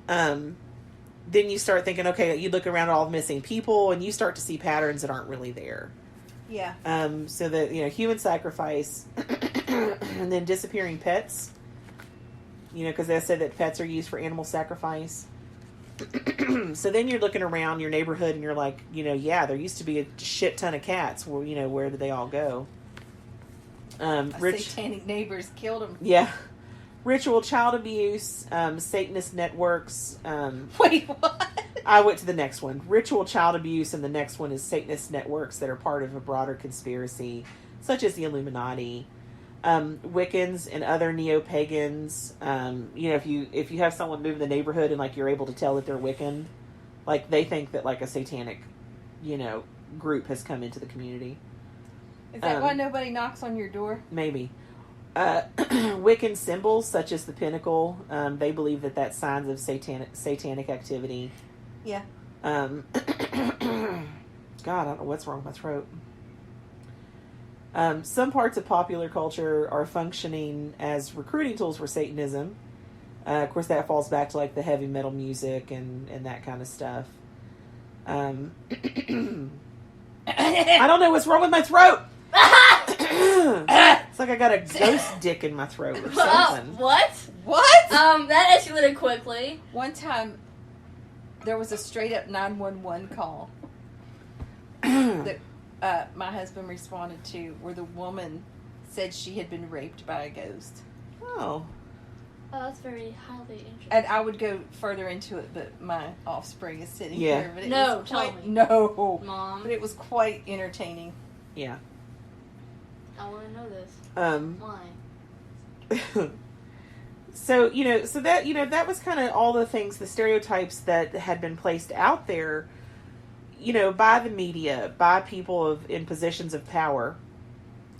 Then you start thinking, okay, you look around at all the missing people and you start to see patterns that aren't really there. Yeah. So that, human sacrifice and then disappearing pets, because they said that pets are used for animal sacrifice. So then you're looking around your neighborhood and you're like, there used to be a shit ton of cats. Well, where did they all go? Satanic neighbors killed them. Yeah. Ritual child abuse, Satanist networks. Wait, what? I went to the next one. Ritual child abuse, and the next one is Satanist networks that are part of a broader conspiracy, such as the Illuminati, Wiccans, and other neo-pagans. If you have someone move in the neighborhood and like you're able to tell that they're Wiccan, like they think that like a satanic, group has come into the community. Is that why nobody knocks on your door? Maybe. Wiccan symbols such as the pinnacle, they believe that that's signs of satanic activity. Yeah. God, I don't know what's wrong with my throat. Some parts of popular culture are functioning as recruiting tools for Satanism. Of course, that falls back to like the heavy metal music and that kind of stuff. I don't know what's wrong with my throat. It's like I got a ghost dick in my throat or something. What? That escalated quickly. One time, there was a straight up 911 call that my husband responded to, where the woman said she had been raped by a ghost. Oh. Oh, that's very highly interesting. And I would go further into it, but my offspring is sitting here. But No, tell me. No. Mom. But it was quite entertaining. Yeah. I want to know this. Why? So that was kind of all the things, the stereotypes that had been placed out there, by the media, by people in positions of power.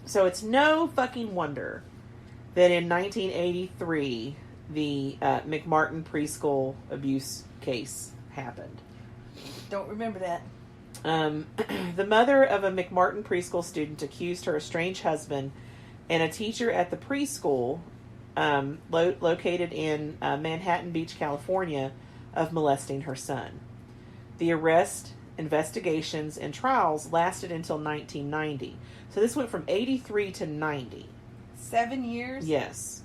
So it's no fucking wonder that in 1983, the McMartin preschool abuse case happened. Don't remember that. The mother of a McMartin preschool student accused her estranged husband and a teacher at the preschool located in Manhattan Beach, California, of molesting her son. The arrest, investigations, and trials lasted until 1990. So this went from 83 to 90. 7 years? Yes.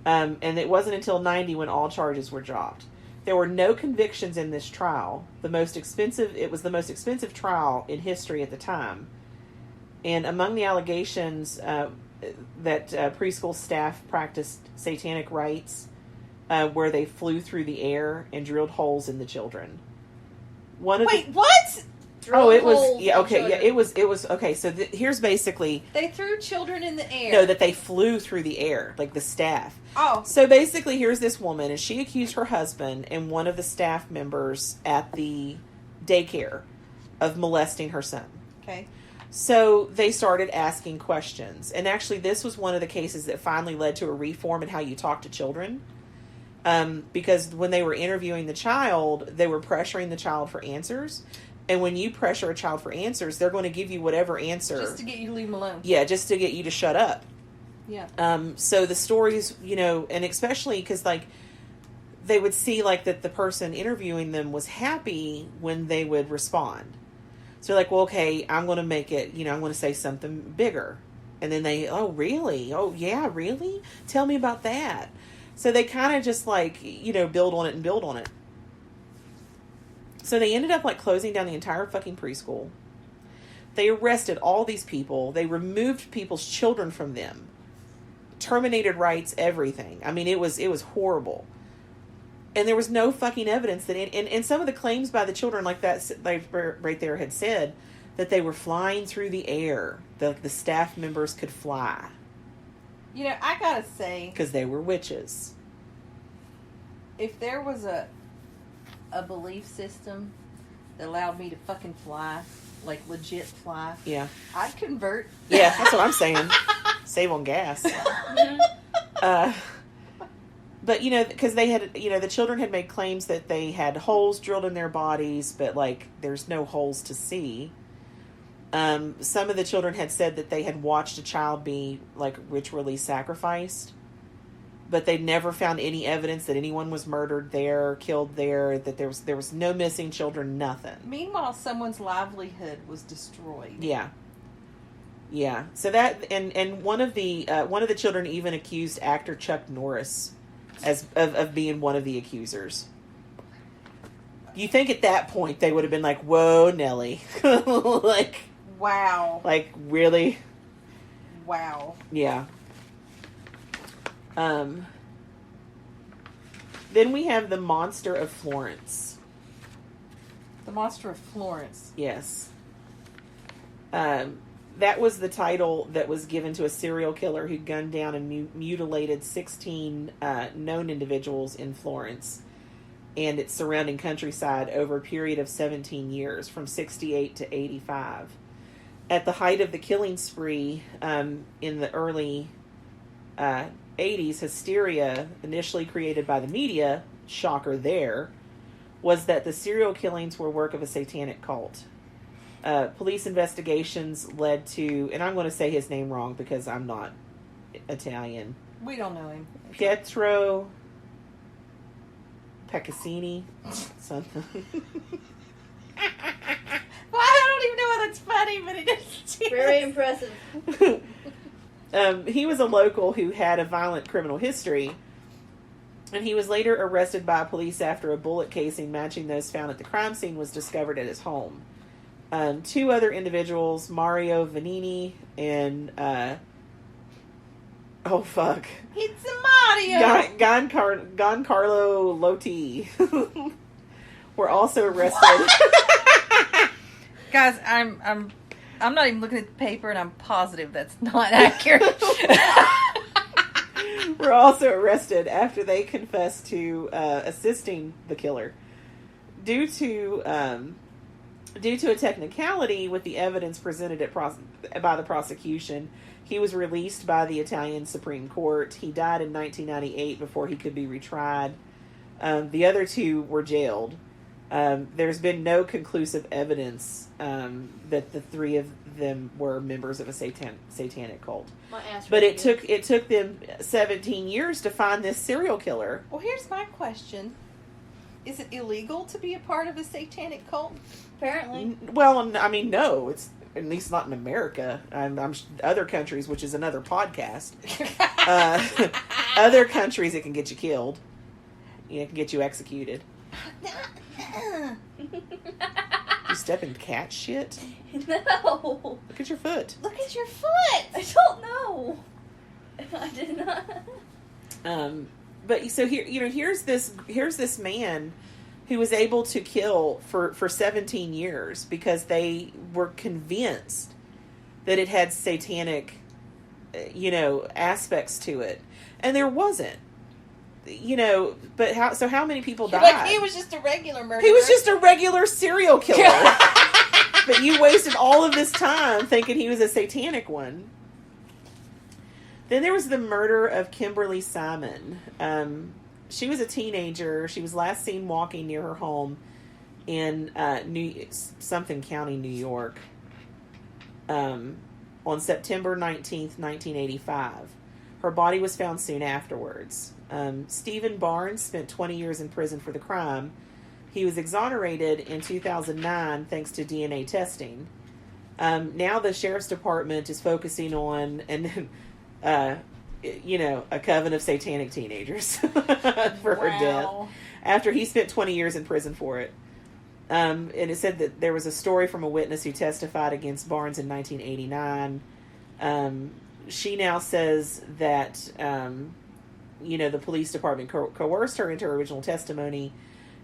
And it wasn't until 90 when all charges were dropped. There were no convictions in this trial. It was the most expensive trial in history at the time. And among the allegations that preschool staff practiced satanic rites, where they flew through the air and drilled holes in the children. What? It was okay. So here's basically they threw children in the air. No, that they flew through the air, like the staff. Oh, so basically, here's this woman, and she accused her husband and one of the staff members at the daycare of molesting her son. Okay. So they started asking questions, and actually, this was one of the cases that finally led to a reform in how you talk to children. Because when they were interviewing the child, they were pressuring the child for answers. And when you pressure a child for answers, they're going to give you whatever answer. Just to get you to leave them alone. Yeah, just to get you to shut up. Yeah. So the stories, and especially because, they would see, that the person interviewing them was happy when they would respond. So they're like, well, okay, I'm going to make it, I'm going to say something bigger. And then oh, really? Oh, yeah, really? Tell me about that. So they kind of just build on it and build on it. So they ended up closing down the entire fucking preschool. They arrested all these people. They removed people's children from them. Terminated rights, everything. I mean, it was horrible. And there was no fucking evidence that, and some of the claims by the children right there had said that they were flying through the air. The staff members could fly. I gotta say, because they were witches. If there was a belief system that allowed me to fucking fly, legit fly, yeah, I'd convert. Yeah, that's what I'm saying. Save on gas. But because they had, the children had made claims that they had holes drilled in their bodies, but there's no holes to see. Some of the children had said that they had watched a child be ritually sacrificed, but they never found any evidence that anyone was murdered there, killed there, that there was no missing children, nothing. Meanwhile, someone's livelihood was destroyed. Yeah. Yeah. So that, and one of the children even accused actor Chuck Norris of being one of the accusers. You think at that point they would have been like, whoa, Nelly. Wow. Really? Wow. Yeah. Then we have the Monster of Florence. The Monster of Florence. Yes. That was the title that was given to a serial killer who gunned down and mutilated 16 known individuals in Florence and its surrounding countryside over a period of 17 years, from 68 to 85. At the height of the killing spree in the early 80s, hysteria, initially created by the media, shocker there, was that the serial killings were work of a satanic cult. Police investigations led to, and I'm going to say his name wrong because I'm not Italian. We don't know him. Pietro Peccasini, something. Well, I don't even know why that's funny, but it is. Very impressive. He was a local who had a violent criminal history, and he was later arrested by police after a bullet casing matching those found at the crime scene was discovered at his home. Two other individuals, Mario Vanini and oh fuck, It's a Mario. Giancarlo Lotti were also arrested. Guys, I'm not even looking at the paper, and I'm positive that's not accurate. Were also arrested after they confessed to assisting the killer. Due to a technicality with the evidence presented by the prosecution, he was released by the Italian Supreme Court. He died in 1998 before he could be retried. The other two were jailed. There's been no conclusive evidence that the three of them were members of a satanic cult. My ass But really it took them 17 years to find this serial killer. Well, here's my question. Is it illegal to be a part of a satanic cult? Apparently. Well, I mean, no, it's at least not in America. I'm other countries, which is another podcast. Other countries, it can get you killed. It can get you executed. You step in cat shit? No. Look at your foot. Look at your foot! I don't know. I did not. But so here, here's this man who was able to kill for 17 years because they were convinced that it had satanic, aspects to it, and there wasn't. But how many people died? Like he was just a regular murderer. He was just a regular serial killer. But you wasted all of this time thinking he was a satanic one. Then there was the murder of Kimberly Simon. She was a teenager. She was last seen walking near her home in something County, New York, on September 19th, 1985. Her body was found soon afterwards. Stephen Barnes spent 20 years in prison for the crime. He was exonerated in 2009 thanks to DNA testing. Now the sheriff's department is focusing on a coven of satanic teenagers for her death after he spent 20 years in prison for it. And it said that there was a story from a witness who testified against Barnes in 1989. She now says that, the police department coerced her into her original testimony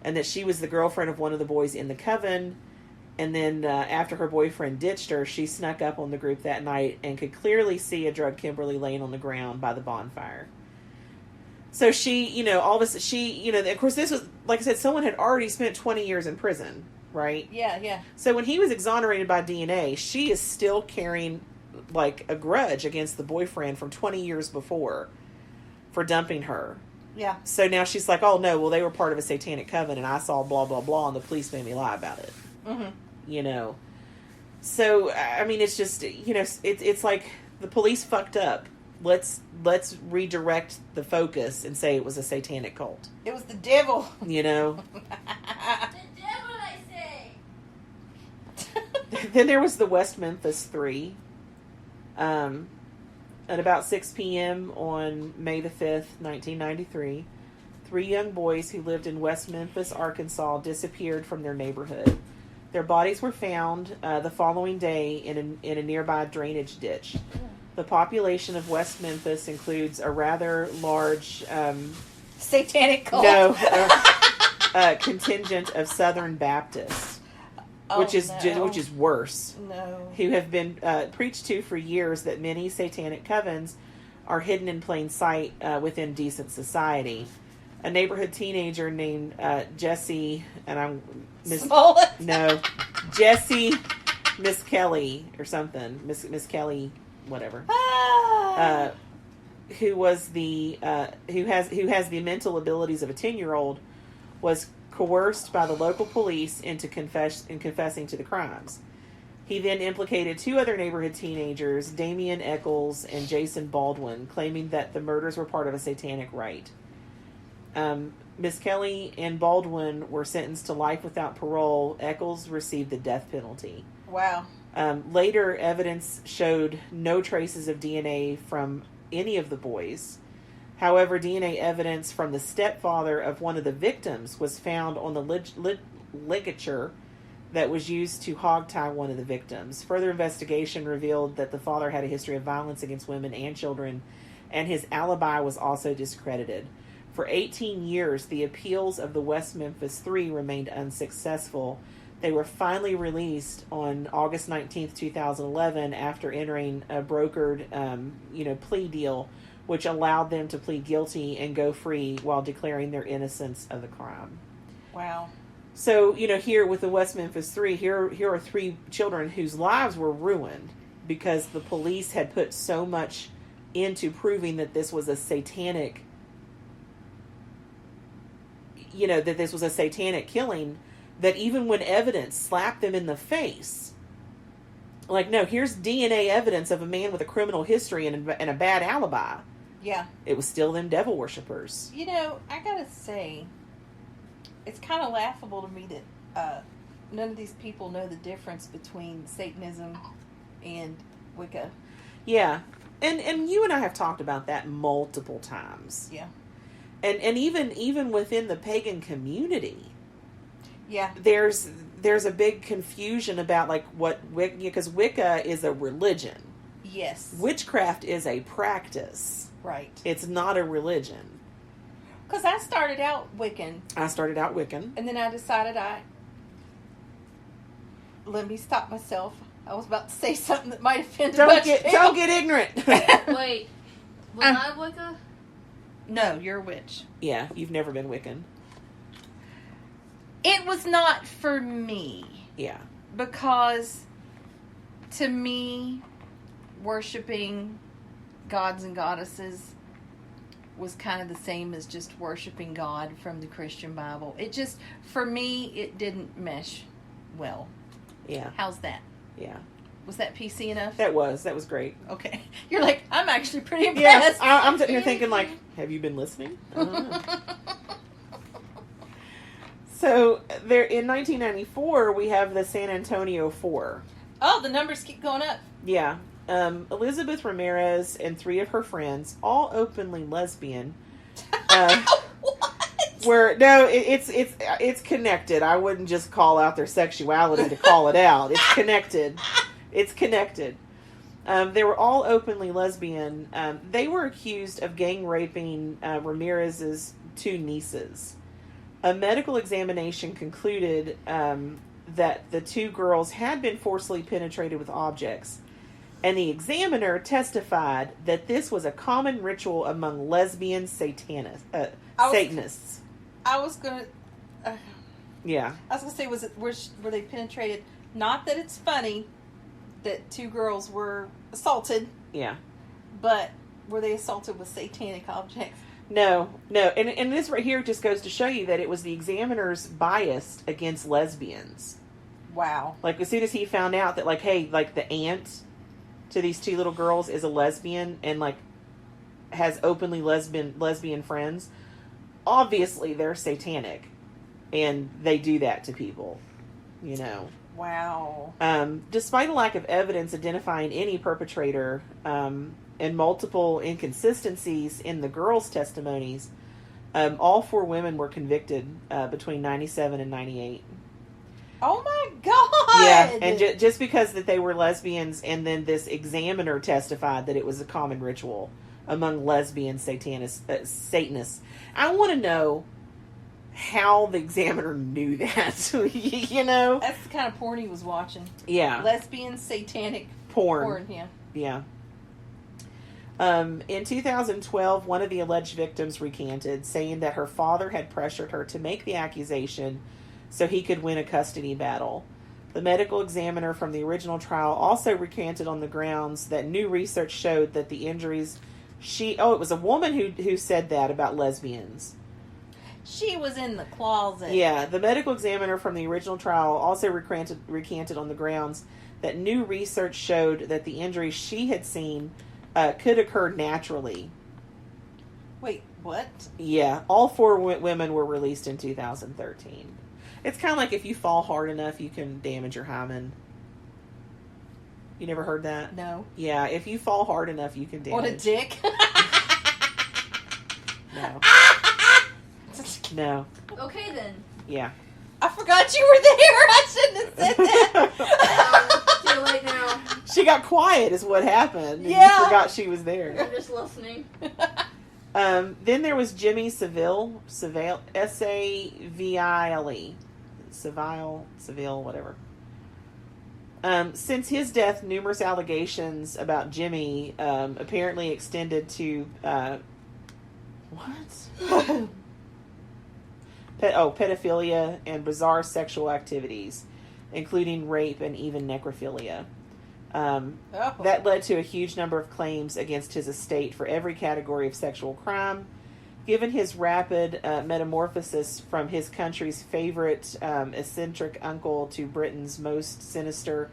and that she was the girlfriend of one of the boys in the coven. And then after her boyfriend ditched her, she snuck up on the group that night and could clearly see a drugged Kimberly laying on the ground by the bonfire. So she, of course this was, like I said, someone had already spent 20 years in prison, right? Yeah. So when he was exonerated by DNA, she is still carrying, like, a grudge against the boyfriend from 20 years before for dumping her. Yeah. So now she's like, oh, no, well, they were part of a satanic coven, and I saw blah, blah, blah, and the police made me lie about it. Mm-hmm. So, I mean, it's just, it's like the police fucked up. Let's redirect the focus and say it was a satanic cult. It was the devil. The devil, I say. Then there was the West Memphis Three. At about 6 p.m. on May the 5th, 1993, 3 young boys who lived in West Memphis, Arkansas, disappeared from their neighborhood. Their bodies were found the following day in a nearby drainage ditch. The population of West Memphis includes a rather large satanic cult. Contingent of Southern Baptists, which is worse. No. Who have been preached to for years that many satanic covens are hidden in plain sight within decent society. A neighborhood teenager named Jesse, and I'm Jesse Miss Kelly or something, Miss Kelly, whatever. Who was who has the mental abilities of a 10-year-old, was coerced by the local police into confessing to the crimes. He then implicated 2 other neighborhood teenagers, Damian Eccles and Jason Baldwin, claiming that the murders were part of a satanic rite. Miss Kelly and Baldwin were sentenced to life without parole. Eccles received the death penalty. Wow. Later evidence showed no traces of DNA from any of the boys. However, DNA evidence from the stepfather of one of the victims was found on the ligature that was used to hogtie one of the victims. Further investigation revealed that the father had a history of violence against women and children, and his alibi was also discredited. For 18 years, the appeals of the West Memphis Three remained unsuccessful. They were finally released on August 19th, 2011, after entering a brokered, plea deal, which allowed them to plead guilty and go free while declaring their innocence of the crime. Wow. So, here with the West Memphis Three, here are 3 children whose lives were ruined because the police had put so much into proving that this was a satanic, that this was a satanic killing, that even when evidence slapped them in the face, like, no, here's DNA evidence of a man with a criminal history and a bad alibi. Yeah. It was still them devil worshippers. You know, I gotta say, it's kind of laughable to me that none of these people know the difference between Satanism and Wicca. Yeah. And you and I have talked about that multiple times. Yeah. And even within the pagan community. Yeah. There's a big confusion about like what Wicca, because Wicca is a religion. Yes. Witchcraft is a practice. Right. It's not a religion. Because I started out Wiccan. I started out Wiccan. And then I decided let me stop myself. I was about to say something that might offend Don't get ignorant. Wait, was I Wicca? No, you're a witch. Yeah, you've never been Wiccan. It was not for me. Yeah. Because to me, worshiping gods and goddesses was kind of the same as just worshiping God from the Christian Bible. It just, for me, it didn't mesh well. Yeah. How's that? Yeah. Was that PC enough? That was great. Okay. You're like, I'm actually pretty Yes, impressed. I'm sitting here thinking like, have you been listening? I don't know. So there in 1994 we have the San Antonio Four. Oh, the numbers keep going up. Yeah. Elizabeth Ramirez and 3 of her friends, all openly lesbian. Where it's connected. I wouldn't just call out their sexuality to call it out. It's connected. It's connected. They were all openly lesbian. They were accused of gang raping Ramirez's 2 nieces. A medical examination concluded that the 2 girls had been forcibly penetrated with objects. And the examiner testified that this was a common ritual among lesbian Satanists. I was gonna. Yeah. I was gonna say, were they penetrated? Not that it's funny that 2 girls were assaulted. Yeah. But were they assaulted with satanic objects? No. And this right here just goes to show you that it was the examiner's bias against lesbians. Wow. Like, as soon as he found out that, like, hey, like, the aunt to these 2 little girls is a lesbian and, like, has openly lesbian friends, obviously they're satanic. And they do that to people, you know. Wow. Despite a lack of evidence identifying any perpetrator, and multiple inconsistencies in the girls' testimonies, all 4 women were convicted between 97 and 98. Oh my God! Yeah, and just because that they were lesbians, and then this examiner testified that it was a common ritual among lesbian Satanists. I want to know how the examiner knew that. You know? That's the kind of porn he was watching. Yeah. Lesbian satanic porn. Yeah. Yeah. In 2012, one of the alleged victims recanted, saying that her father had pressured her to make the accusation so he could win a custody battle. The medical examiner from the original trial also recanted on the grounds that new research showed that the injuries it was a woman who said that about lesbians. She was in the closet. Yeah, the medical examiner from the original trial also recanted on the grounds that new research showed that the injuries she had seen could occur naturally. Wait, what? Yeah, all 4 women were released in 2013. It's kind of like if you fall hard enough, you can damage your hymen. You never heard that? No. Yeah, if you fall hard enough, you can damage. What a dick. No. No. Okay then. Yeah. I forgot you were there. I shouldn't have said that. Too late now. She got quiet is what happened. And Yeah. You forgot she was there. You're just listening. Then there was Jimmy Savile, S-A-V-I-L-E. Seville, whatever. Since his death, numerous allegations about Jimmy apparently extended to pedophilia and bizarre sexual activities, including rape and even necrophilia. That led to a huge number of claims against his estate for every category of sexual crime, Given his rapid metamorphosis from his country's favorite eccentric uncle to Britain's most sinister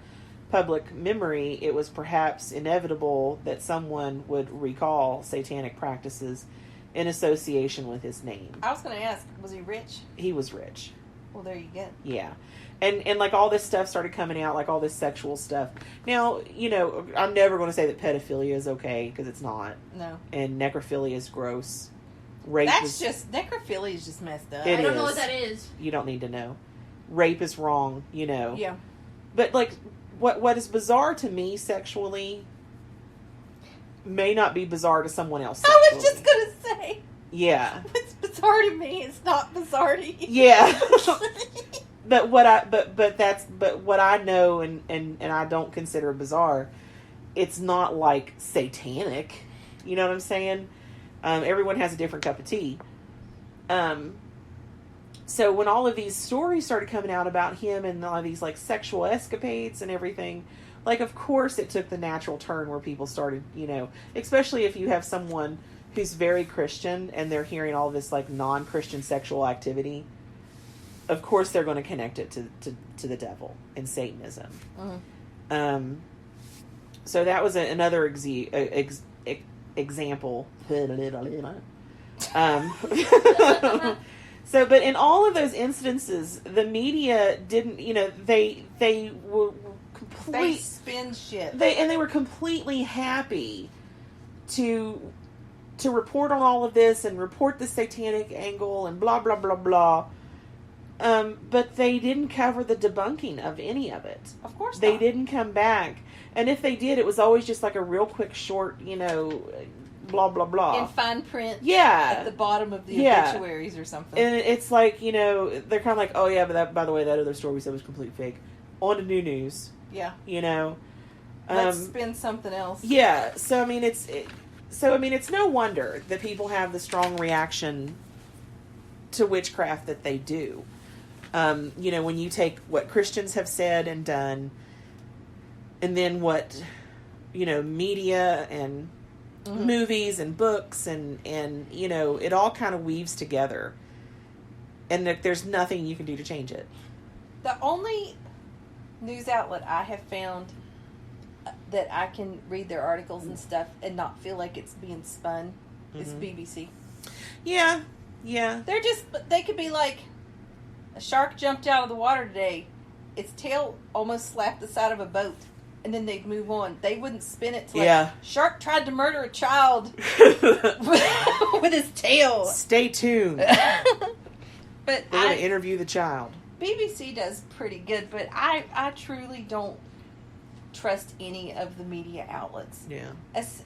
public memory, it was perhaps inevitable that someone would recall satanic practices in association with his name. I was going to ask, was he rich? He was rich. Well, there you go. Yeah. And like all this stuff started coming out, like all this sexual stuff. Now, I'm never going to say that pedophilia is okay, because it's not. No. And necrophilia is gross. Rape necrophilia is just messed up. I don't know what that is. You don't need to know. Rape is wrong, Yeah. But like, what is bizarre to me sexually may not be bizarre to someone else sexually. I was just going to say. Yeah. What's bizarre to me is not bizarre to you. Yeah. But what I know and I don't consider bizarre, it's not like satanic. You know what I'm saying? Everyone has a different cup of tea. So when all of these stories started coming out about him and all these like sexual escapades and everything, like of course it took the natural turn where people started, especially if you have someone who's very Christian and they're hearing all this like non-Christian sexual activity. Of course they're going to connect it to the devil and Satanism. Mm-hmm. So that was another example. So, but in all of those instances, the media didn't, they were They spin shit. They were completely happy to report on all of this and report the satanic angle and blah, blah, blah, blah. But they didn't cover the debunking of any of it. Of course not. They didn't come back. And if they did, it was always just like a real quick short, blah, blah, blah. In fine print. Yeah. At the bottom of the obituaries or something. And it's like, they're kind of like, oh yeah, but that, by the way, that other story we said was complete fake. On to new news. Yeah. Let's spin something else. Yeah. So, it's no wonder that people have the strong reaction to witchcraft that they do. When you take what Christians have said and done, and then what, media and mm-hmm. movies and books and it all kind of weaves together. And there's nothing you can do to change it. The only news outlet I have found that I can read their articles and stuff and not feel like it's being spun is BBC. Yeah. Yeah. They could be like, a shark jumped out of the water today. Its tail almost slapped the side of a boat. And then they'd move on. They wouldn't spin it to like, shark tried to murder a child with his tail. Stay tuned. But we're going to interview the child. BBC does pretty good, but I truly don't trust any of the media outlets. Yeah.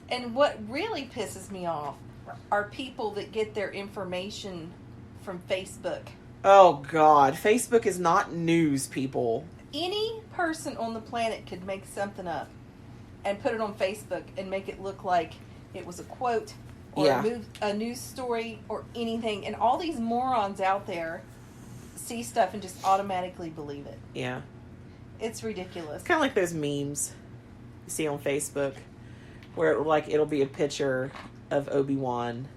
And what really pisses me off are people that get their information from Facebook. Oh, God. Facebook is not news, people. Any person on the planet could make something up and put it on Facebook and make it look like it was a quote or a news story or anything. And all these morons out there see stuff and just automatically believe it. Yeah. It's ridiculous. It's kind of like those memes you see on Facebook where it'll be a picture of Obi-Wan.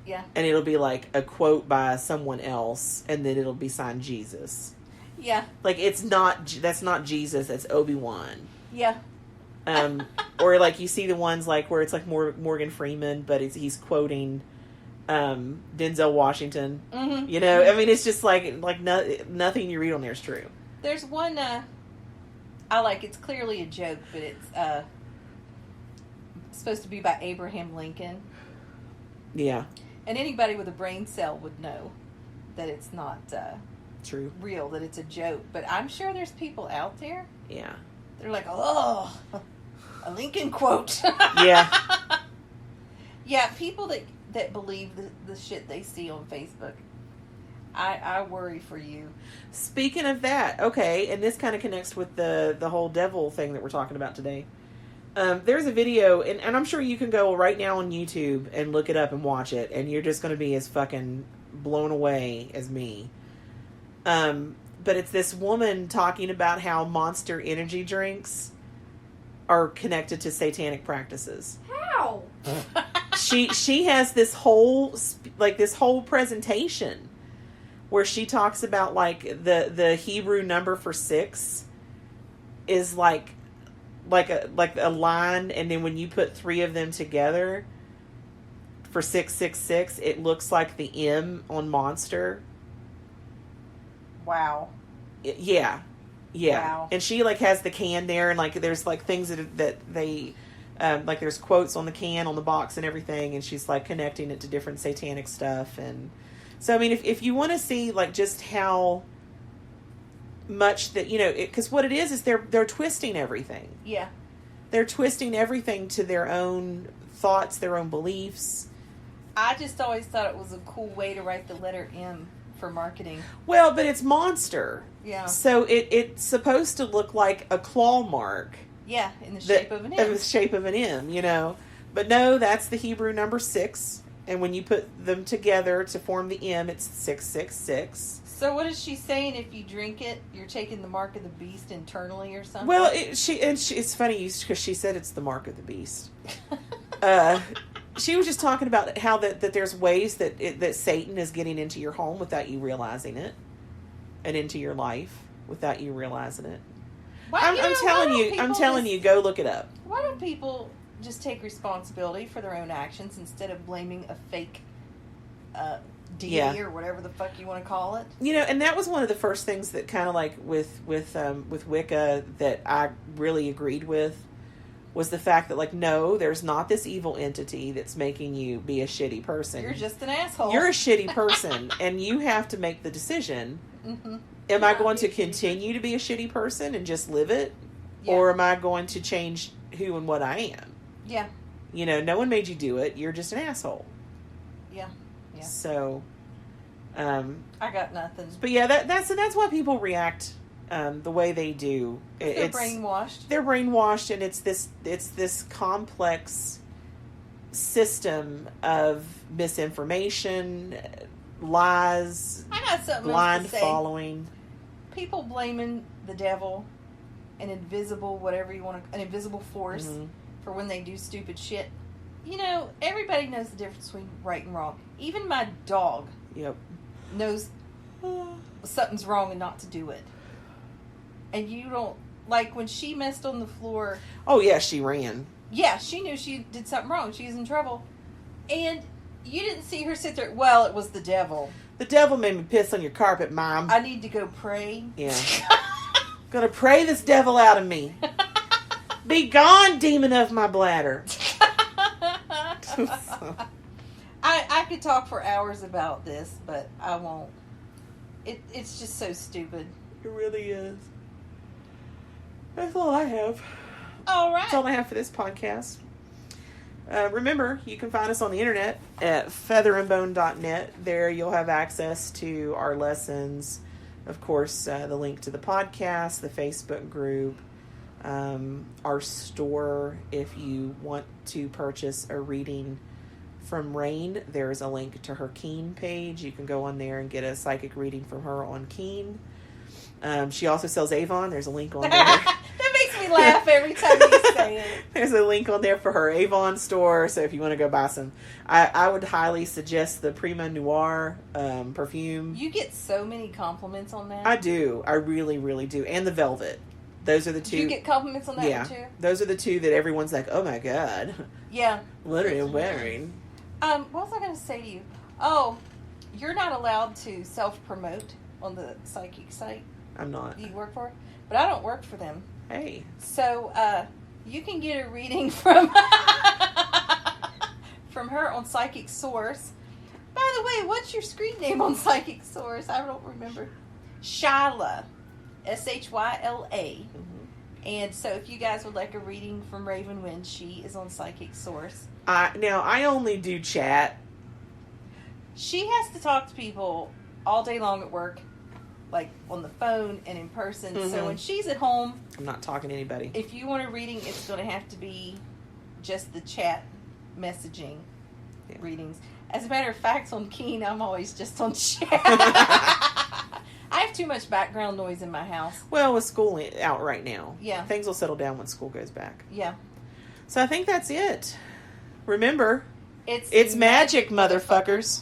Yeah. And it'll be like a quote by someone else and then it'll be signed Jesus. Yeah. Like that's not Jesus, that's Obi-Wan. Yeah. Or like you see the ones like where it's like Morgan Freeman, but he's quoting Denzel Washington. Mm-hmm. It's just like nothing you read on there is true. There's one I like. It's clearly a joke, but it's supposed to be by Abraham Lincoln. Yeah. And anybody with a brain cell would know that it's not true, real, that it's a joke. But I'm sure there's people out there. Yeah. They're like, oh, a Lincoln quote. Yeah. Yeah, people that believe the shit they see on Facebook. I worry for you. Speaking of that, okay, and this kind of connects with the whole devil thing that we're talking about today. There's a video, and I'm sure you can go right now on YouTube and look it up and watch it, and you're just going to be as fucking blown away as me. But it's this woman talking about how Monster energy drinks are connected to satanic practices. How? she has this whole presentation where she talks about like the Hebrew number for 6 is like a line, and then when you put 3 of them together for 666, it looks like the M on Monster. Wow. Yeah. Wow. And she like has the can there, and like there's like things that they like there's quotes on the can, on the box and everything, and she's like connecting it to different satanic stuff. And so I mean, if you want to see like just how much that, you know, because what it is they're twisting everything. Yeah. They're twisting everything to their own thoughts, their own beliefs. I just always thought it was a cool way to write the letter M for marketing. Well, but it's Monster. Yeah. So it's supposed to look like a claw mark. Yeah, in the shape of an M. In the shape of an M, you know. But no, that's the Hebrew number 6. And when you put them together to form the M, it's 666. So what is she saying? If you drink it, you're taking the mark of the beast internally or something? Well, it's funny because she said it's the mark of the beast. She was just talking about how that there's ways that Satan is getting into your home without you realizing it, and into your life without you realizing it. I'm telling you, go look it up. Why don't people just take responsibility for their own actions instead of blaming a fake deity or whatever the fuck you want to call it? You know, and that was one of the first things that kind of like with Wicca that I really agreed with, was the fact that like, no, there's not this evil entity that's making you be a shitty person. You're just an asshole. You're a shitty person, and you have to make the decision. Mm-hmm. Am I going to continue to be a shitty person and just live it? Yeah. Or am I going to change who and what I am? Yeah. You know, no one made you do it. You're just an asshole. Yeah. Yeah. So, I got nothing. But yeah, that's why people react the way they do. They're brainwashed. They're brainwashed, and it's this complex system of misinformation, lies, I got something blind else to say. following. People blaming the devil, an invisible force, Mm-hmm. for when they do stupid shit. You know, everybody knows the difference between right and wrong. Even my dog knows something's wrong and not to do it. And you don't, like when she messed on the floor. Oh yeah, she ran. Yeah, she knew she did something wrong. She was in trouble. And you didn't see her sit there, well, it was the devil. The devil made me piss on your carpet, Mom. I need to go pray. Yeah. Gonna pray this devil out of me. Be gone, demon of my bladder. I could talk for hours about this, but I won't. It's just so stupid. It really is. That's all I have. All right. That's all I have for this podcast. Remember, you can find us on the internet at featherandbone.net. There you'll have access to our lessons. Of course, the link to the podcast, the Facebook group, our store. If you want to purchase a reading from Rain, there's a link to her Keen page. You can go on there and get a psychic reading from her on Keen. She also sells Avon. There's a link on there. That makes me laugh every time you say it. There's a link on there for her Avon store. So if you want to go buy some, I would highly suggest the Prima Noir perfume. You get so many compliments on that. I do. I really, really do. And the Velvet. Those are the two. Do you get compliments on that one too? Those are the two that everyone's like, oh my God. Yeah. What are you wearing? What was I going to say to you? Oh, you're not allowed to self-promote on the psychic site. I'm not. You work for it? But I don't work for them. Hey. So, you can get a reading from from her on Psychic Source. By the way, what's your screen name on Psychic Source? I don't remember. Shyla. Shyla. Mm-hmm. And so if you guys would like a reading from Ravenwind, she is on Psychic Source. Now, I only do chat. She has to talk to people all day long at work, like on the phone and in person. Mm-hmm. So when she's at home, I'm not talking to anybody. if you want a reading, it's going to have to be just the chat messaging readings. As a matter of fact, on Keen, I'm always just on chat. I have too much background noise in my house. Well, with school out right now. Yeah. Things will settle down when school goes back. Yeah. So I think that's it. Remember, It's magic, motherfuckers.